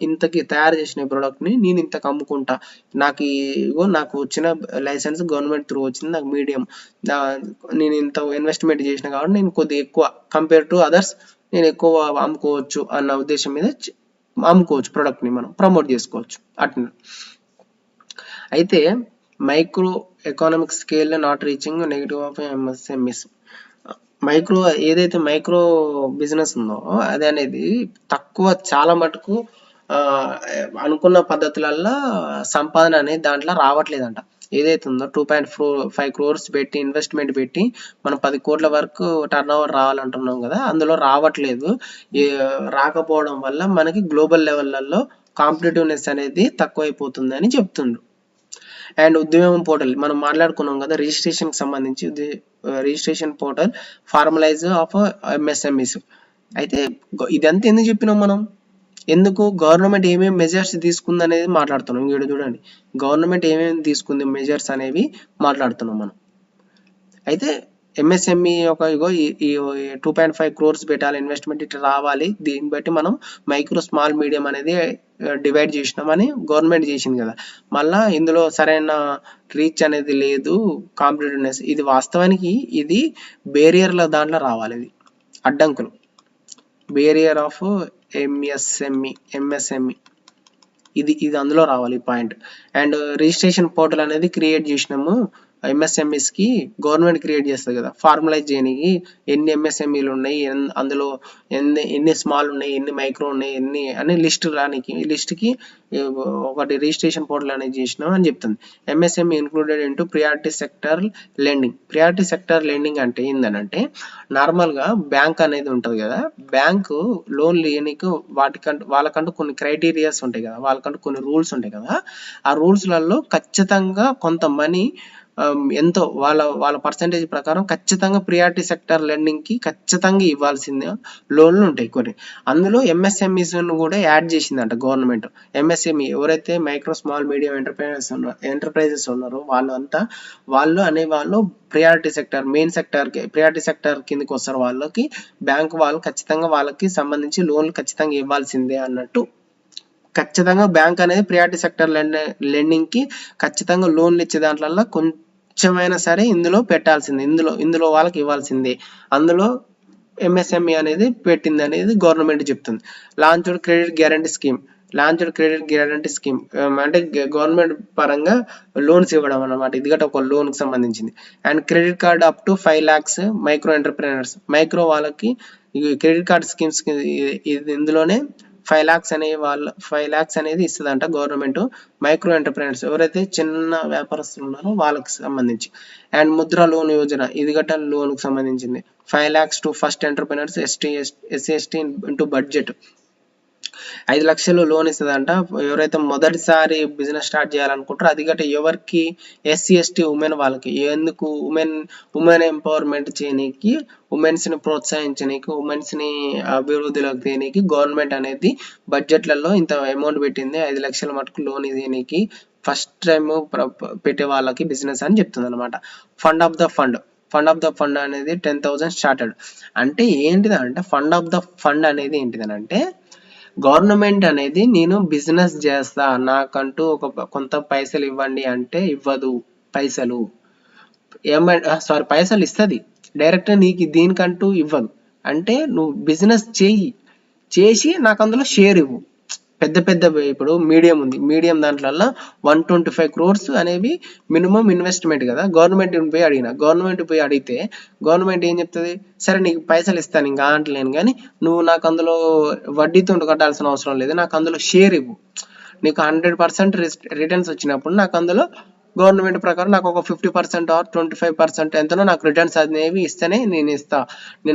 S1: ఇంతకి తయారు చేసిన ప్రోడక్ట్ని నేను ఇంతకు అమ్ముకుంటా, నాకు వచ్చిన లైసెన్స్ గవర్నమెంట్ త్రూ వచ్చింది, నాకు మీడియం, నేను ఇంత ఇన్వెస్ట్మెంట్ చేసిన కాబట్టి నేను కొద్దిగా ఎక్కువ కంపేర్ టు అదర్స్ నేను ఎక్కువ అమ్ముకోవచ్చు అన్న ఉద్దేశం మీద అమ్ముకోవచ్చు, ప్రోడక్ట్ని మనం ప్రమోట్ చేసుకోవచ్చు అట్లా. అయితే micro economic scale not reaching negative of MSMEs. ఏదైతే మైక్రో బిజినెస్ ఉందో అది అనేది తక్కువ, చాలా మటుకు అనుకున్న పద్ధతులలో సంపాదన అనేది దాంట్లో రావట్లేదంట. ఏదైతే ఉందో 2.5 crores పెట్టి ఇన్వెస్ట్మెంట్ పెట్టి మనం 10 కోట్ల వరకు టర్న్ ఓవర్ రావాలంటున్నాం కదా, అందులో రావట్లేదు. రాకపోవడం వల్ల మనకి గ్లోబల్ లెవెల్లో కాంపిటేటివ్నెస్ అనేది తక్కువైపోతుంది అని చెప్తుండ్రు. అండ్ ఉద్యమం పోర్టల్ మనం మాట్లాడుకున్నాం కదా, రిజిస్ట్రేషన్ కి సంబంధించి registration portal formalise of MSMEs. అయితే ఇదంతా ఎందుకు చెప్పినాం మనం, ఎందుకు గవర్నమెంట్ ఏమేమి మెజర్స్ తీసుకుంది అనేది మాట్లాడుతున్నాం. ఇక్కడ చూడండి, గవర్నమెంట్ ఏమేమి తీసుకుంది మెజర్స్ అనేవి మాట్లాడుతున్నాం మనం. అయితే ఎంఎస్ఎంఈ ఒక 2.5 crores పెట్టాలి ఇన్వెస్ట్మెంట్, ఇట్లా రావాలి, దీన్ని బట్టి మనం మైక్రో స్మాల్ మీడియం అనేది డివైడ్ చేసినామని గవర్నమెంట్ చేసింది కదా. మళ్ళా ఇందులో సరైన రీచ్ అనేది లేదు, కాంపిటేటివ్నెస్, ఇది వాస్తవానికి ఇది బేరియర్ల దాంట్లో రావాలి, ఇది అడ్డంకులు, బేరియర్ ఆఫ్ ఎంఎస్ఎంఈ ఇది అందులో రావాలి పాయింట్. అండ్ రిజిస్ట్రేషన్ పోర్టల్ అనేది క్రియేట్ చేసినాము ఎంఎస్ఎంఈస్ కి, గవర్నమెంట్ క్రియేట్ చేస్తుంది కదా, ఫార్మలైజ్ చేయడానికి ఎన్ని ఎంఎస్ఎంఈలు ఉన్నాయి, అందులో ఎన్ని స్మాల్ ఉన్నాయి, ఎన్ని మైక్రో ఉన్నాయి, ఎన్ని అని లిస్ట్ రానికి, ఈ లిస్ట్కి ఒకటి రిజిస్ట్రేషన్ పోర్టల్ అనేది చేసినాం అని చెప్తుంది. MSME included into priority sector lending. Priority sector lending అంటే ఏంటంటే నార్మల్గా బ్యాంక్ అనేది ఉంటుంది కదా, బ్యాంకు లోన్ లేనికి వాళ్ళకంటూ కొన్ని క్రైటీరియాస్ ఉంటాయి కదా, వాళ్ళకంటూ కొన్ని రూల్స్ ఉంటాయి కదా, ఆ రూల్స్లలో ఖచ్చితంగా కొంత మనీ ఎంతో వాళ్ళ పర్సంటేజ్ ప్రకారం ఖచ్చితంగా ప్రియారిటీ సెక్టర్ లెండింగ్ కి ఖచ్చితంగా ఇవ్వాల్సిందే లోన్లు ఉంటాయి కొన్ని. అందులో ఎంఎస్ఎంఈస్ కూడా యాడ్ చేసిందంట గవర్నమెంట్. ఎంఎస్ఎంఈ ఎవరైతే మైక్రో స్మాల్ మీడియం ఎంటర్ప్రైజెస్ ఉన్నారో వాళ్ళు అనేవాళ్ళు priority sector, main sector priority sector కిందకి వస్తారు. వాళ్ళకి బ్యాంక్ వాళ్ళు ఖచ్చితంగా వాళ్ళకి సంబంధించి లోన్లు ఖచ్చితంగా ఇవ్వాల్సిందే అన్నట్టు. ఖచ్చితంగా బ్యాంక్ అనేది ప్రియారిటీ సెక్టర్ లెండింగ్ కి ఖచ్చితంగా లోన్లు ఇచ్చే దాంట్లో కొంచెమైనా సరే ఇందులో పెట్టాల్సిందే, ఇందులో వాళ్ళకి ఇవ్వాల్సిందే. అందులో ఎంఎస్ఎంఈ అనేది పెట్టింది అనేది గవర్నమెంట్ చెప్తుంది. లాంచ్డ్ క్రెడిట్ గ్యారంటీ స్కీమ్ అంటే గవర్నమెంట్ పరంగా లోన్స్ ఇవ్వడం అన్నమాట, ఇది గట్రా ఒక లోన్ కి సంబంధించింది. And credit card up to 5 lakhs micro entrepreneurs, micro వాళ్ళకి క్రెడిట్ కార్డ్ స్కీమ్స్ ఇందులోనే 5 lakhs అనేది ఇస్తుందంట గవర్నమెంట్ మైక్రో ఎంటర్ప్రెనర్స్, ఎవరైతే చిన్న వ్యాపారస్తులు ఉన్నారో వాళ్ళకి సంబంధించి. అండ్ ముద్ర లోన్ యోజన, ఇది గట్రా లోన్ కి సంబంధించింది. 5 lakhs to first entrepreneurs, SC into budget. 5 లక్షలు లోన్ ఇస్తుందంట ఎవరైతే మొదటిసారి బిజినెస్ స్టార్ట్ చేయాలనుకుంటారో, అది గట్రా ఎవరికి, ఎస్సీ ఎస్టీ ఉమెన్ వాళ్ళకి. ఎందుకు ఉమెన్ ఎంపవర్మెంట్ చేయడానికి, ఉమెన్స్ ని ప్రోత్సహించడానికి, ఉమెన్స్ ని అభివృద్ధిలోకి తీయడానికి గవర్నమెంట్ అనేది బడ్జెట్లలో ఇంత అమౌంట్ పెట్టింది, 5 లక్షల మటుకు లోన్ ఇవ్వడానికి ఫస్ట్ టైం పెట్టే వాళ్ళకి బిజినెస్ అని చెప్తుంది అనమాట. ఫండ్ ఆఫ్ ద ఫండ్ అనేది 10,000 స్టార్టెడ్. అంటే ఏంటిదంటే ఫండ్ ఆఫ్ ద ఫండ్ అనేది ఏంటిదనంటే, గవర్నమెంట్ అనేది నేను బిజినెస్ చేస్తా, నాకంటూ కొంత పైసలు ఇవ్వండి అంటే ఇవ్వదు. పైసలు ఇస్తుంది డైరెక్ట్, నీకు దీనికంటూ ఇవ్వదు. అంటే నువ్వు బిజినెస్ చేసి నాకు అందులో షేర్ ఇవ్వు. పెద్ద ఇప్పుడు మీడియం ఉంది, మీడియం దాంట్లో 125 crores అనేవి మినిమం ఇన్వెస్ట్మెంట్ కదా. గవర్నమెంట్ పోయి అడిగితే గవర్నమెంట్ ఏం చెప్తుంది, సరే నీకు పైసలు ఇస్తాను ఇంకా అంటలేను, కానీ నువ్వు నాకు అందులో వడ్డీతో కట్టాల్సిన అవసరం లేదు, నాకు అందులో షేర్ ఇవ్వు. నీకు 100% రిటర్న్స్ వచ్చినప్పుడు నాకు అందులో గవర్నమెంట్ ప్రకారం నాకు ఒక 50% ఆర్ 25% ఎంతనో నాకు రిటర్న్స్ అనేవి ఇస్తేనే నేను ఇస్తా.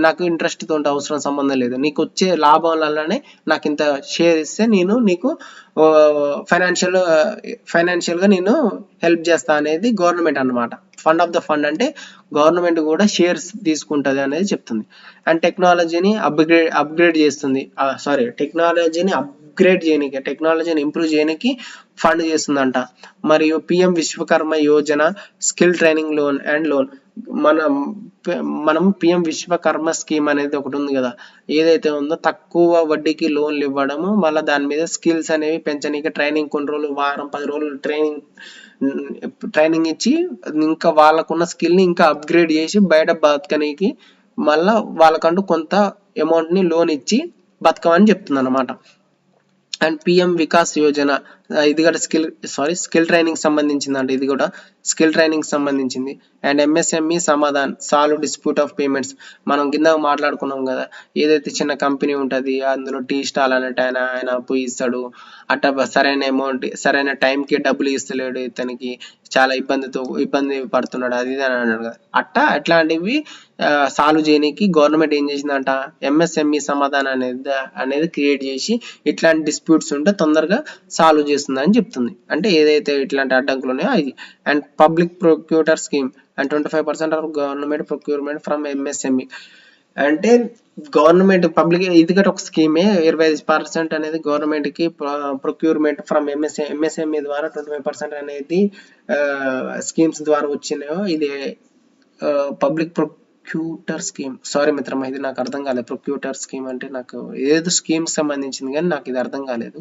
S1: నాకు ఇంట్రెస్ట్ తోటి అవసరం సంబంధం లేదు, నీకు వచ్చే లాభాలనే నాకు ఇంత షేర్ ఇస్తే నేను నీకు ఫైనాన్షియల్ గా నేను హెల్ప్ చేస్తా అనేది గవర్నమెంట్ అన్నమాట. ఫండ్ ఆఫ్ ద ఫండ్ అంటే గవర్నమెంట్ కూడా షేర్స్ తీసుకుంటది అనేది చెప్తుంది. అండ్ టెక్నాలజీని అప్గ్రేడ్ చేస్తుంది, టెక్నాలజీని అప్గ్రేడ్ చేయడానికి, టెక్నాలజీని ఇంప్రూవ్ చేయడానికి ఫండ్ చేస్తుందంట. మరియు PM Vishwakarma Yojana skill training loan and loan, మనం పిఎం విశ్వకర్మ స్కీమ్ అనేది ఒకటి ఉంది కదా, ఏదైతే ఉందో తక్కువ వడ్డీకి లోన్లు ఇవ్వడము, మళ్ళీ దాని మీద స్కిల్స్ అనేవి పెంచడానికి ట్రైనింగ్, కొన్ని రోజులు, వారం 10 రోజులు ట్రైనింగ్ ఇచ్చి ఇంకా వాళ్ళకున్న స్కిల్ని ఇంకా అప్గ్రేడ్ చేసి బయట బతకనికి మళ్ళా వాళ్ళకంటూ కొంత అమౌంట్ని లోన్ ఇచ్చి బతకమని చెప్తుంది అన్నమాట. అండ్ పిఎం వికాస్ యోజన, ఇది కూడా స్కిల్ ట్రైనింగ్ సంబంధించింది అంటే, ఇది కూడా స్కిల్ ట్రైనింగ్ సంబంధించింది. And MSME Samadhan solve dispute of payments, మనం కింద మాట్లాడుకున్నాం కదా, ఏదైతే చిన్న కంపెనీ ఉంటుంది అందులో టీ స్టాల్ అన్నట్టు ఆయన పోయి ఇస్తాడు, అట్లా సరైన అమౌంట్ సరైన టైంకి డబ్బులు ఇస్తలేడు, ఇతనికి చాలా ఇబ్బంది పడుతున్నాడు, అది అని అన్నాడు కదా, అట్లాంటివి సాల్వ్ చేయడానికి గవర్నమెంట్ ఏం చేసిందంట, ఎంఎస్ఎంఈ సమాధానం అనేది క్రియేట్ చేసి ఇట్లాంటి డిస్ప్యూట్స్ ఉంటే తొందరగా సాల్వ్ చేస్తుందని చెప్తుంది. అంటే ఏదైతే ఇట్లాంటి అడ్డంకులు ఉన్నాయో అది. And public procurement scheme and 25% of government procurement from MSME, అంటే గవర్నమెంట్ పబ్లిక్, ఇది కూడా ఒక స్కీమే, 25% అనేది గవర్నమెంట్ కి ప్రొక్యూర్మెంట్ ఫ్రమ్ ఎంఎస్ఎంఈ ద్వారా 25% అనేది స్కీమ్స్ ద్వారా వచ్చినాయో, ఇది పబ్లిక్ ప్రొక్యూటర్ స్కీమ్. సారీ మిత్రమా, ఇది నాకు అర్థం కాలేదు. ప్రొక్యూటర్ స్కీమ్ అంటే నాకు ఏదో స్కీమ్ సంబంధించింది కానీ నాకు ఇది అర్థం కాలేదు.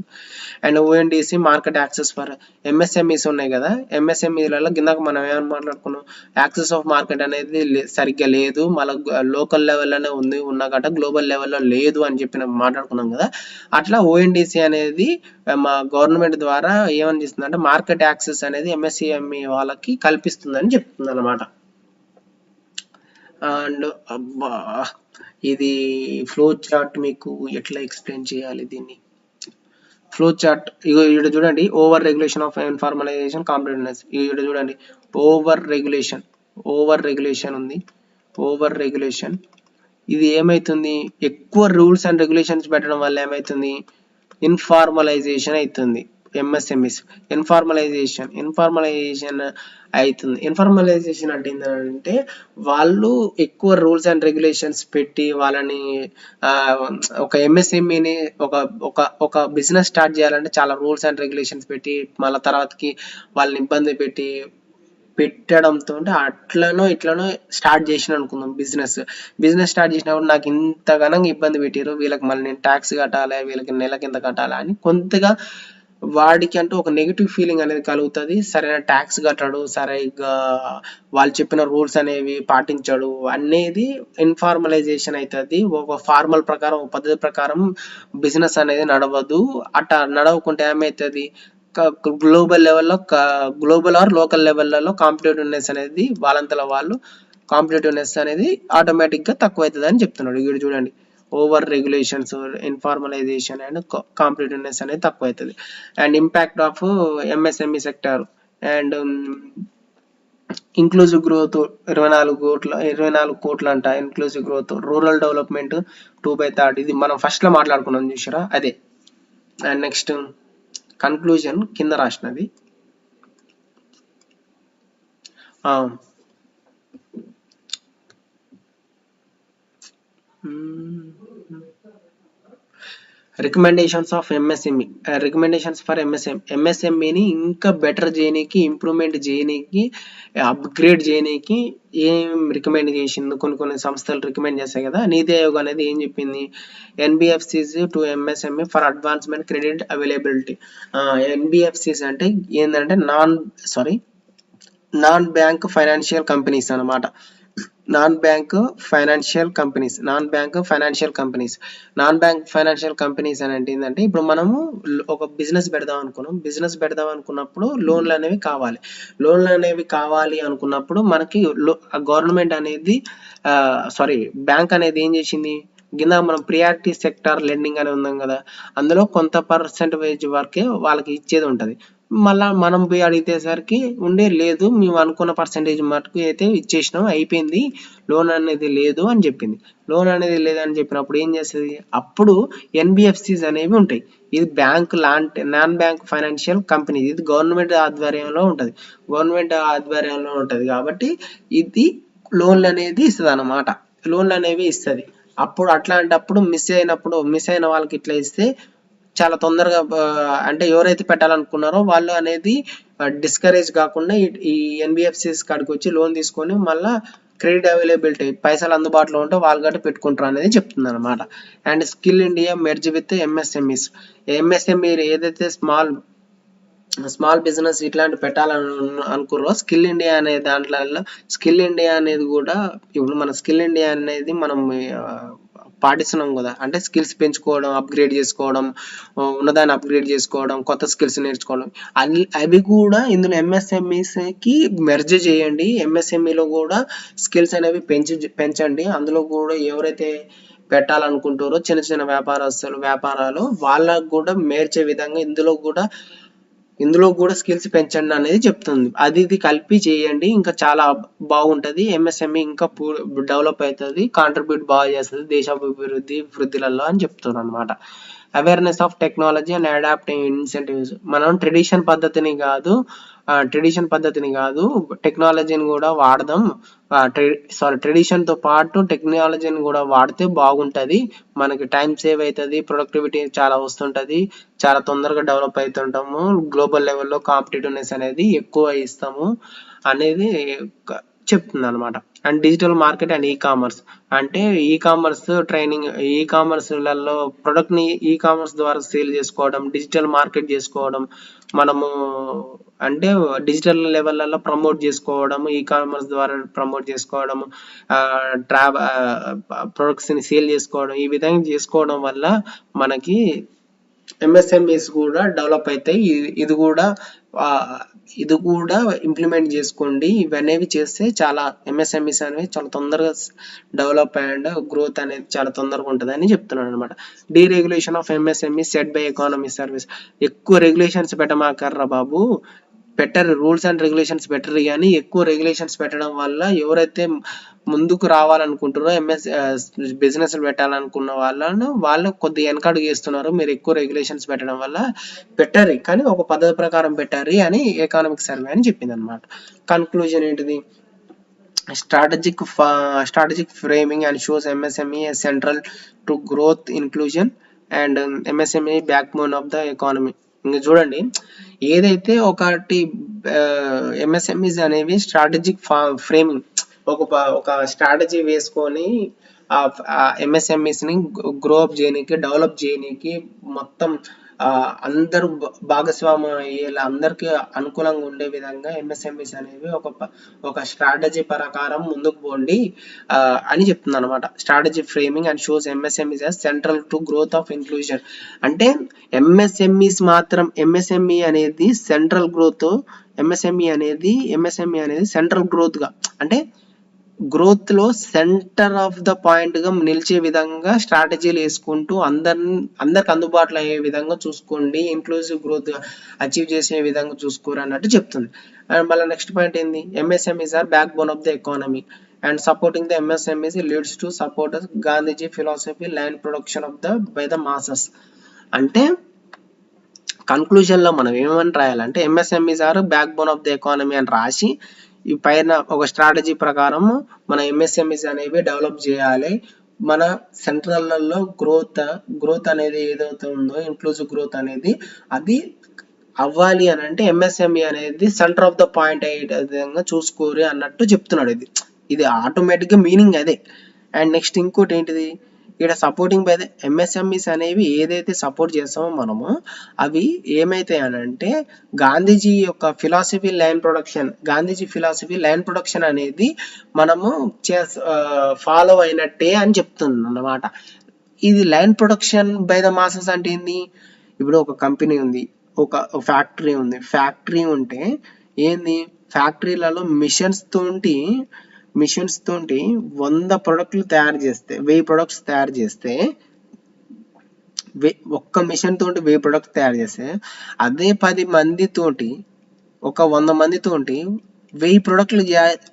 S1: And ONDC market access for MSMEs ఉన్నాయి కదా, ఎంఎస్ఎంఈలలో కిందకు మనం ఏమని మాట్లాడుకున్నాం, యాక్సెస్ ఆఫ్ మార్కెట్ అనేది సరిగ్గా లేదు, మళ్ళీ లోకల్ లెవెల్లోనే ఉన్నా గట్ట గ్లోబల్ లెవెల్లో లేదు అని చెప్పి మాట్లాడుకున్నాం కదా. అట్లా ఓఎన్డిసి అనేది మా గవర్నమెంట్ ద్వారా ఏమని చేస్తుందంటే మార్కెట్ యాక్సెస్ అనేది ఎంఎస్ఎంఈ వాళ్ళకి కల్పిస్తుందని చెప్తుంది అనమాట. అండ్ అబ్బా, ఇది ఫ్లో చార్ట్ మీకు ఎట్లా ఎక్స్ప్లెయిన్ చేయాలి దీన్ని, ఫ్లో చార్ట్ ఇక్కడ చూడండి, ఓవర్ రెగ్యులేషన్ ఆఫ్ ఇన్ఫార్మలైజేషన్ కాంపిటేటివ్నెస్, ఇక్కడ చూడండి ఓవర్ రెగ్యులేషన్ ఉంది, ఓవర్ రెగ్యులేషన్. ఇది ఏమైతుంది, ఎక్కువ రూల్స్ అండ్ రెగ్యులేషన్స్ పెట్టడం వల్ల ఏమైతుంది, ఇన్ఫార్మలైజేషన్ అవుతుంది. ఎంఎస్ఎంఈస్ ఇన్ఫార్మలైజేషన్ అవుతుంది. ఇన్ఫార్మలైజేషన్ అంటే ఏంటంటే వాళ్ళు ఎక్కువ రూల్స్ అండ్ రెగ్యులేషన్స్ పెట్టి వాళ్ళని ఒక ఎంఎస్ఎంఈని ఒక బిజినెస్ స్టార్ట్ చేయాలంటే చాలా రూల్స్ అండ్ రెగ్యులేషన్స్ పెట్టి మళ్ళీ తర్వాతకి వాళ్ళని ఇబ్బంది పెట్టడంతో అట్లనో ఇట్లనో స్టార్ట్ చేసిన అనుకుందాం, బిజినెస్ స్టార్ట్ చేసినప్పుడు నాకు ఇంతగానం ఇబ్బంది పెట్టారు, వీళ్ళకి మళ్ళీ నేను ట్యాక్స్ కట్టాలి, వీళ్ళకి నెలకి ఎంత కట్టాలి అని కొంతగా వాడికి అంటూ ఒక నెగిటివ్ ఫీలింగ్ అనేది కలుగుతుంది. సరైన ట్యాక్స్ కట్టడు, సరిగ్గా వాళ్ళు చెప్పిన రూల్స్ అనేవి పాటించడు అనేది ఇన్ఫార్మలైజేషన్ అవుతుంది. ఒక ఫార్మల్ ప్రకారం, ఒక పద్ధతి ప్రకారం బిజినెస్ అనేది నడవదు. అట్లా నడవకుంటే ఏమవుతుంది, గ్లోబల్ లెవెల్లో, గ్లోబల్ ఆర్ లోకల్ లెవెల్లో కాంపిటేటివ్నెస్ అనేది వాళ్ళంతలో వాళ్ళు కాంపిటేటివ్నెస్ అనేది ఆటోమేటిక్గా తక్కువ అవుతుంది అని చెప్తున్నాడు. ఇక్కడ చూడండి, ఓవర్ రెగ్యులేషన్స్, ఇన్ఫార్మలైజేషన్ అండ్ కాంపిటేటివ్నెస్ అనేది తక్కువ అవుతుంది. And impact of MSME sector and inclusive growth 24 కోట్లు అంట. ఇంక్లూజివ్ గ్రోత్, రూరల్ డెవలప్మెంట్ 2/3, ఇది మనం ఫస్ట్ లో మాట్లాడుకున్నాం చూసారా అదే. అండ్ నెక్స్ట్ కన్క్లూజన్ కింద రాసినది, recommendations of MSME, recommendations for ఎంఎస్ఎంఈని ఇంకా బెటర్ చేయడానికి, ఇంప్రూవ్మెంట్ చేయడానికి, అప్గ్రేడ్ చేయడానికి ఏం రికమెండ్ చేసింది, కొన్ని సంస్థలు రికమెండ్ చేస్తాయి కదా. నీతి ఆయోగ్ అనేది ఏం చెప్పింది, NBFCs to MSME for advancement credit availability. NBFCs అంటే ఏంటంటే నాన్ బ్యాంక్ ఫైనాన్షియల్ కంపెనీస్ అనమాట. నాన్ బ్యాంక్ ఫైనాన్షియల్ కంపెనీస్ అని అంటే ఏంటంటే, ఇప్పుడు మనము ఒక బిజినెస్ పెడదాం అనుకున్నప్పుడు లోన్లు అనేవి కావాలి అనుకున్నప్పుడు మనకి గవర్నమెంట్ అనేది బ్యాంక్ అనేది ఏం చేసింది, కింద మనం ప్రియారిటీ సెక్టార్ లెండింగ్ అని ఉందాం కదా, అందులో కొంత పర్సెంటేజ్ వరకే వాళ్ళకి ఇచ్చేది ఉంటుంది. మళ్ళీ మనం పోయి అడిగేసరికి లేదు, మేము అనుకున్న పర్సెంటేజ్ మటుకు అయితే ఇచ్చేసినాం, అయిపోయింది, లోన్ అనేది లేదు అని చెప్పింది. లోన్ అనేది లేదని చెప్పినప్పుడు ఏం చేస్తుంది, అప్పుడు ఎన్బిఎఫ్సిస్ అనేవి ఉంటాయి. ఇది bank non bank financial company, ఇది గవర్నమెంట్ ఆధ్వర్యంలో ఉంటుంది కాబట్టి ఇది లోన్లు అనేది ఇస్తుంది అన్నమాట. లోన్లు అనేవి ఇస్తుంది. అప్పుడు అట్లాంటప్పుడు మిస్ అయిన వాళ్ళకి ఇట్లా ఇస్తే చాలా తొందరగా అంటే ఎవరైతే పెట్టాలనుకున్నారో వాళ్ళు అనేది డిస్కరేజ్ కాకుండా ఈ ఎన్బిఎఫ్సిస్ కాడికి వచ్చి లోన్ తీసుకొని మళ్ళీ క్రెడిట్ అవైలబిలిటీ పైసలు అందుబాటులో ఉంటే వాళ్ళు గట్టి పెట్టుకుంటారు అనేది చెప్తుంది అనమాట. And skill India merge with MSMEs. MSME ఏదైతే స్మాల్ బిజినెస్ ఇట్లాంటి పెట్టాలని అనుకుర్రో స్కిల్ ఇండియా అనే దాంట్లో స్కిల్ ఇండియా అనేది కూడా ఇప్పుడు మన స్కిల్ ఇండియా అనేది మనం పాటిస్తున్నాం కదా, అంటే స్కిల్స్ పెంచుకోవడం, అప్గ్రేడ్ చేసుకోవడం, ఉన్నదాన్ని అప్గ్రేడ్ చేసుకోవడం, కొత్త స్కిల్స్ నేర్చుకోవడం, అవి కూడా ఇందులో ఎంఎస్ఎంఈస్కి మెర్జ్ చేయండి. ఎంఎస్ఎంఈలో కూడా స్కిల్స్ అనేవి పెంచండి. అందులో కూడా ఎవరైతే పెట్టాలనుకుంటారో చిన్న చిన్న వ్యాపారాలు వాళ్ళకు కూడా మేర్చే విధంగా ఇందులో కూడా స్కిల్స్ పెంచండి అనేది చెప్తుంది. ఇది కలిపి చేయండి, ఇంకా చాలా బాగుంటుంది. ఎంఎస్ఎంఈ ఇంకా డెవలప్ అవుతుంది, కాంట్రిబ్యూట్ బాగా చేస్తుంది వృద్ధిలలో అని చెప్తున్నారు అనమాట. Awareness of technology and adapting incentives. మనం ట్రెడిషన్ పద్ధతిని కాదు టెక్నాలజీని కూడా వాడదాం. ట్రెడిషన్తో పాటు టెక్నాలజీని కూడా వాడితే బాగుంటుంది, మనకి టైం సేవ్ అవుతుంది, ప్రొడక్టివిటీ చాలా వస్తుంటుంది, చాలా తొందరగా డెవలప్ అవుతుంటాము, గ్లోబల్ లెవెల్లో కాంపిటేటివ్నెస్ అనేది ఎక్కువ ఇస్తాము అనేది చెప్తుంది అనమాట. And digital market and e commerce. అంటే ఈ కామర్స్లలో ప్రొడక్ట్ని ఈ కామర్స్ ద్వారా సేల్ చేసుకోవడం, డిజిటల్ మార్కెట్ చేసుకోవడం, మనము అంటే డిజిటల్ లెవెల్లో ప్రమోట్ చేసుకోవడం, ఈ కామర్స్ ద్వారా ప్రమోట్ చేసుకోవడం, ప్రొడక్ట్స్ని సేల్ చేసుకోవడం, ఈ విధంగా చేసుకోవడం వల్ల మనకి ఎంఎస్ఎంఈస్ కూడా డెవలప్ అవుతాయి. ఇది కూడా ఇంప్లిమెంట్ చేసుకోండి. ఇవన్నీ చేస్తే చాలా ఎంఎస్ఎంఈస్ అనేవి చాలా తొందరగా డెవలప్ అండ్ గ్రోత్ అనేది చాలా తొందరగా ఉంటుంది అని చెప్తున్నాను అనమాట. Deregulation of MSME set by economy service. ఎక్కువ రెగ్యులేషన్స్ పెట్టమాకర్రా బాబు, రూల్స్ అండ్ రెగ్యులేషన్స్ బెటర్, కానీ ఎక్కువ రెగ్యులేషన్స్ పెట్టడం వల్ల ఎవరైతే ముందుకు రావాలనుకుంటారో బిజినెస్ పెట్టాలనుకున్న వాళ్ళు కొద్దిగా వెనకడుగు వేస్తున్నారు. మీరు ఎక్కువ రెగ్యులేషన్స్ పెట్టడం వల్ల పెట్టారు, కానీ ఒక పద్ధతి ప్రకారం పెట్టారు అని ఎకానమిక్ సర్వే అని చెప్పింది అనమాట. కన్క్లూజన్ ఏంటిది? Strategic framing and shows MSME central to growth, inclusion and MSME back bone of the economy. ఇంకా చూడండి, ఏదైతే ఒకటి ఎంఎస్ఎంఈస్ అనేవి స్ట్రాటజిక్ ఫ్రేమింగ్, ఒక స్ట్రాటజీ వేసుకొని ఎంఎస్ఎంఈస్ని గ్రో అప్ చేయడానికి, డెవలప్ చేయడానికి, మొత్తం అందరూ భాగస్వామ్యం అయ్యేలా అందరికీ అనుకూలంగా ఉండే విధంగా ఎంఎస్ఎంఈస్ అనేవి ఒక స్ట్రాటజీ ప్రకారం ముందుకు పోండి అని చెప్తుంది అనమాట. Strategy framing and shows MSMEs as central to growth of inclusion. అంటే ఎంఎస్ఎంఈ అనేది సెంట్రల్ గ్రోత్, ఎంఎస్ఎంఈ అనేది సెంట్రల్ గ్రోత్ గా, అంటే గ్రోత్ లో సెంటర్ ఆఫ్ ద పాయింట్ గా నిలిచే విధంగా స్ట్రాటజీలు వేసుకుంటూ అందరికి అందుబాటులో అయ్యే విధంగా చూసుకోండి, ఇంక్లూజివ్ గ్రోత్ అచీవ్ చేసే విధంగా చూసుకోరు అన్నట్టు చెప్తుంది. అండ్ మళ్ళీ నెక్స్ట్ పాయింట్ ఏంది? MSMEs are backbone of the economy and supporting the MSMEs leads to support Gandhiji philosophy and production of by the masses. అంటే కన్క్లూజన్ లో మనం ఏమని రాయాలంటే MSMEs are backbone of the economy అని రాసి, ఈ పైన ఒక స్ట్రాటజీ ప్రకారం మన ఎంఎస్ఎంఈస్ అనేవి డెవలప్ చేయాలి. మన సెంట్రల్లో గ్రోత్ అనేది ఏదైతే ఉందో, ఇన్క్లూజివ్ గ్రోత్ అనేది అది అవ్వాలి అని అంటే ఎంఎస్ఎంఈ అనేది సెంటర్ ఆఫ్ ద పాయింట్ అయ్యే విధంగా చూసుకోరు అన్నట్టు చెప్తున్నాడు. ఇది ఆటోమేటిక్గా మీనింగ్ అదే. అండ్ నెక్స్ట్ ఇంకోటి ఏంటిది? ఇక్కడ సపోర్టింగ్ బై ద ఎంఎస్ఎంఈస్ అనేవి ఏదైతే సపోర్ట్ చేస్తామో మనము, అవి ఏమైతాయి అని అంటే గాంధీజీ యొక్క ఫిలాసఫీ ల్యాండ్ ప్రొడక్షన్ అనేది మనము ఫాలో అయినట్టే అని చెప్తుంది అన్నమాట. ఇది land production by the masses అంటే ఏంది? ఇప్పుడు ఒక కంపెనీ ఉంది, ఒక ఫ్యాక్టరీ ఉంటే ఏంది, ఫ్యాక్టరీలలో మిషన్స్ తోటి 100 ప్రొడక్ట్లు తయారు చేస్తే, 1000 ప్రొడక్ట్స్ తయారు చేస్తే, ఒక్క మిషన్ తోటి 1000 ప్రొడక్ట్స్ తయారు చేస్తే, అదే 10 మందితోటి, ఒక 100 మందితోటి 1000 ప్రొడక్ట్లు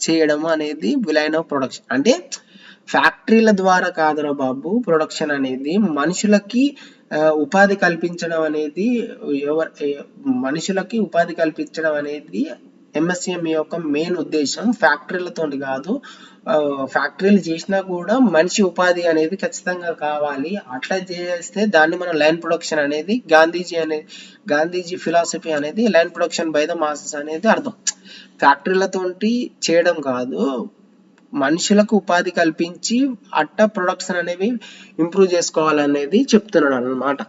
S1: చేయడం అనేది లైన్ ఆఫ్ ప్రొడక్షన్. అంటే ఫ్యాక్టరీల ద్వారా కాదురా బాబు ప్రొడక్షన్ అనేది, మనుషులకి ఉపాధి కల్పించడం అనేది ఎంఎస్ఎంఈ యొక్క మెయిన్ ఉద్దేశం ఫ్యాక్టరీలతో కాదు. ఫ్యాక్టరీలు చేసినా కూడా మనిషి ఉపాధి అనేది ఖచ్చితంగా కావాలి. అట్లా చేస్తే దాన్ని మనం లైన్ ప్రొడక్షన్ అనేది గాంధీజీ ఫిలాసఫీ అనేది line production by the masses అనేది అర్థం. ఫ్యాక్టరీలతోటి చేయడం కాదు, మనుషులకు ఉపాధి కల్పించి అట్ట ప్రొడక్షన్ అనేవి ఇంప్రూవ్ చేసుకోవాలనేది చెప్తున్నాడు అన్నమాట.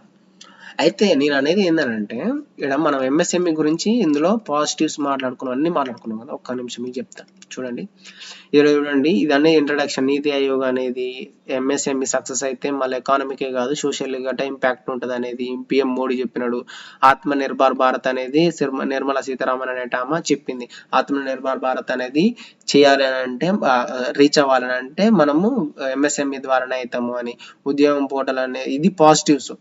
S1: అయితే నేను అనేది ఏంటంటే ఇక్కడ మనం ఎంఎస్ఎంఈ గురించి ఇందులో పాజిటివ్స్ మాట్లాడుకున్నాం, అన్ని మాట్లాడుకున్నాం కదా. ఒక్క నిమిషం మీకు చెప్తా చూడండి. చూడండి, ఇదన్నీ ఇంట్రడక్షన్. నీతి ఆయోగ్ అనేది ఎంఎస్ఎంఈ సక్సెస్ అయితే మళ్ళీ ఎకానమీకే కాదు సోషల్ గట్ట ఇంపాక్ట్ ఉంటుంది అనేది పిఎం మోడీ చెప్పినాడు. ఆత్మ నిర్భర్ భారత్ అనేది నిర్మలా సీతారామన్ అనేట ఆమె చెప్పింది. ఆత్మ నిర్భర్ భారత్ అనేది చేయాలి అని అంటే రీచ్ అవ్వాలని అంటే మనము ఎంఎస్ఎంఈ ద్వారానే అవుతాము అని. ఉద్యోగం పోర్టల్ అనేది ఇది పాజిటివ్స్.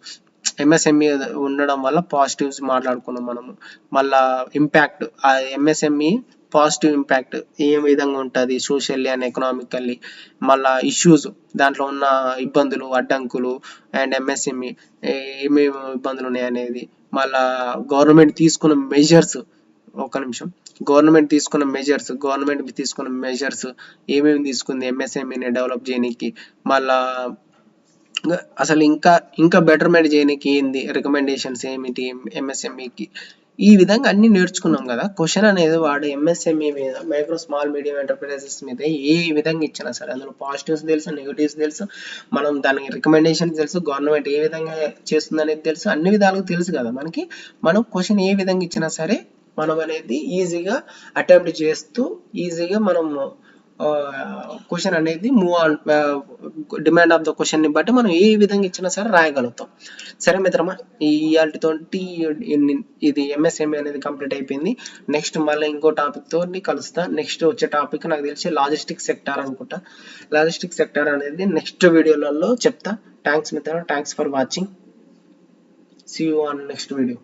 S1: ఎంఎస్ఎంఈ ఉండడం వల్ల పాజిటివ్స్ మాట్లాడుకున్నాం మనము. మళ్ళా ఇంపాక్ట్, ఆ ఎంఎస్ఎంఈ పాజిటివ్ ఇంపాక్ట్ ఏ విధంగా ఉంటుంది సోషల్లీ అండ్ ఎకనామికల్లీ. మళ్ళా ఇష్యూస్, దాంట్లో ఉన్న ఇబ్బందులు, అడ్డంకులు అండ్ ఎంఎస్ఎంఈ ఏమేమి ఇబ్బందులు ఉన్నాయి అనేది. మళ్ళా గవర్నమెంట్ తీసుకున్న మెజర్స్, ఒక నిమిషం, గవర్నమెంట్ తీసుకున్న మెజర్స్ ఏమేమి తీసుకుంది ఎంఎస్ఎంఈని డెవలప్ చేయడానికి. మళ్ళా అసలు ఇంకా బెటర్మెంట్ చేయడానికి ఏంది, రికమెండేషన్స్ ఏమిటి ఎంఎస్ఎంఈకి, ఈ విధంగా అన్ని నేర్చుకున్నాం కదా. క్వశ్చన్ అనేది వాడు ఎంఎస్ఎంఈ మీద, మైక్రో స్మాల్ మీడియం ఎంటర్ప్రైజెస్ మీద ఏ విధంగా ఇచ్చినా సరే అందులో పాజిటివ్స్ తెలుసు, నెగిటివ్స్ తెలుసు, మనం దానికి రికమెండేషన్స్ తెలుసు, గవర్నమెంట్ ఏ విధంగా చేస్తుంది అనేది తెలుసు, అన్ని విధాలుగా తెలుసు కదా మనకి. మనం క్వశ్చన్ ఏ విధంగా ఇచ్చినా సరే మనం అనేది ఈజీగా అటెంప్ట్ చేస్తూ ఈజీగా మనం క్వశ్చన్ అనేది move on, demand of the question ని బట్టి మనం ఏ విధంగా ఇచ్చినా సరే రాయగలుగుతాం. సరే మిత్రమా, ఇవాళతోటి ఇది ఎంఎస్ఎంఈ అనేది కంప్లీట్ అయిపోయింది. నెక్స్ట్ మళ్ళీ ఇంకో టాపిక్ తోటి కలుస్తా. నెక్స్ట్ వచ్చే టాపిక్ నాకు తెలిసి లాజిస్టిక్ సెక్టార్ అనుకుంటా. లాజిస్టిక్ సెక్టార్ అనేది నెక్స్ట్ వీడియోలలో చెప్తా. థ్యాంక్స్ మిత్రమా, thanks for watching. See you on next video.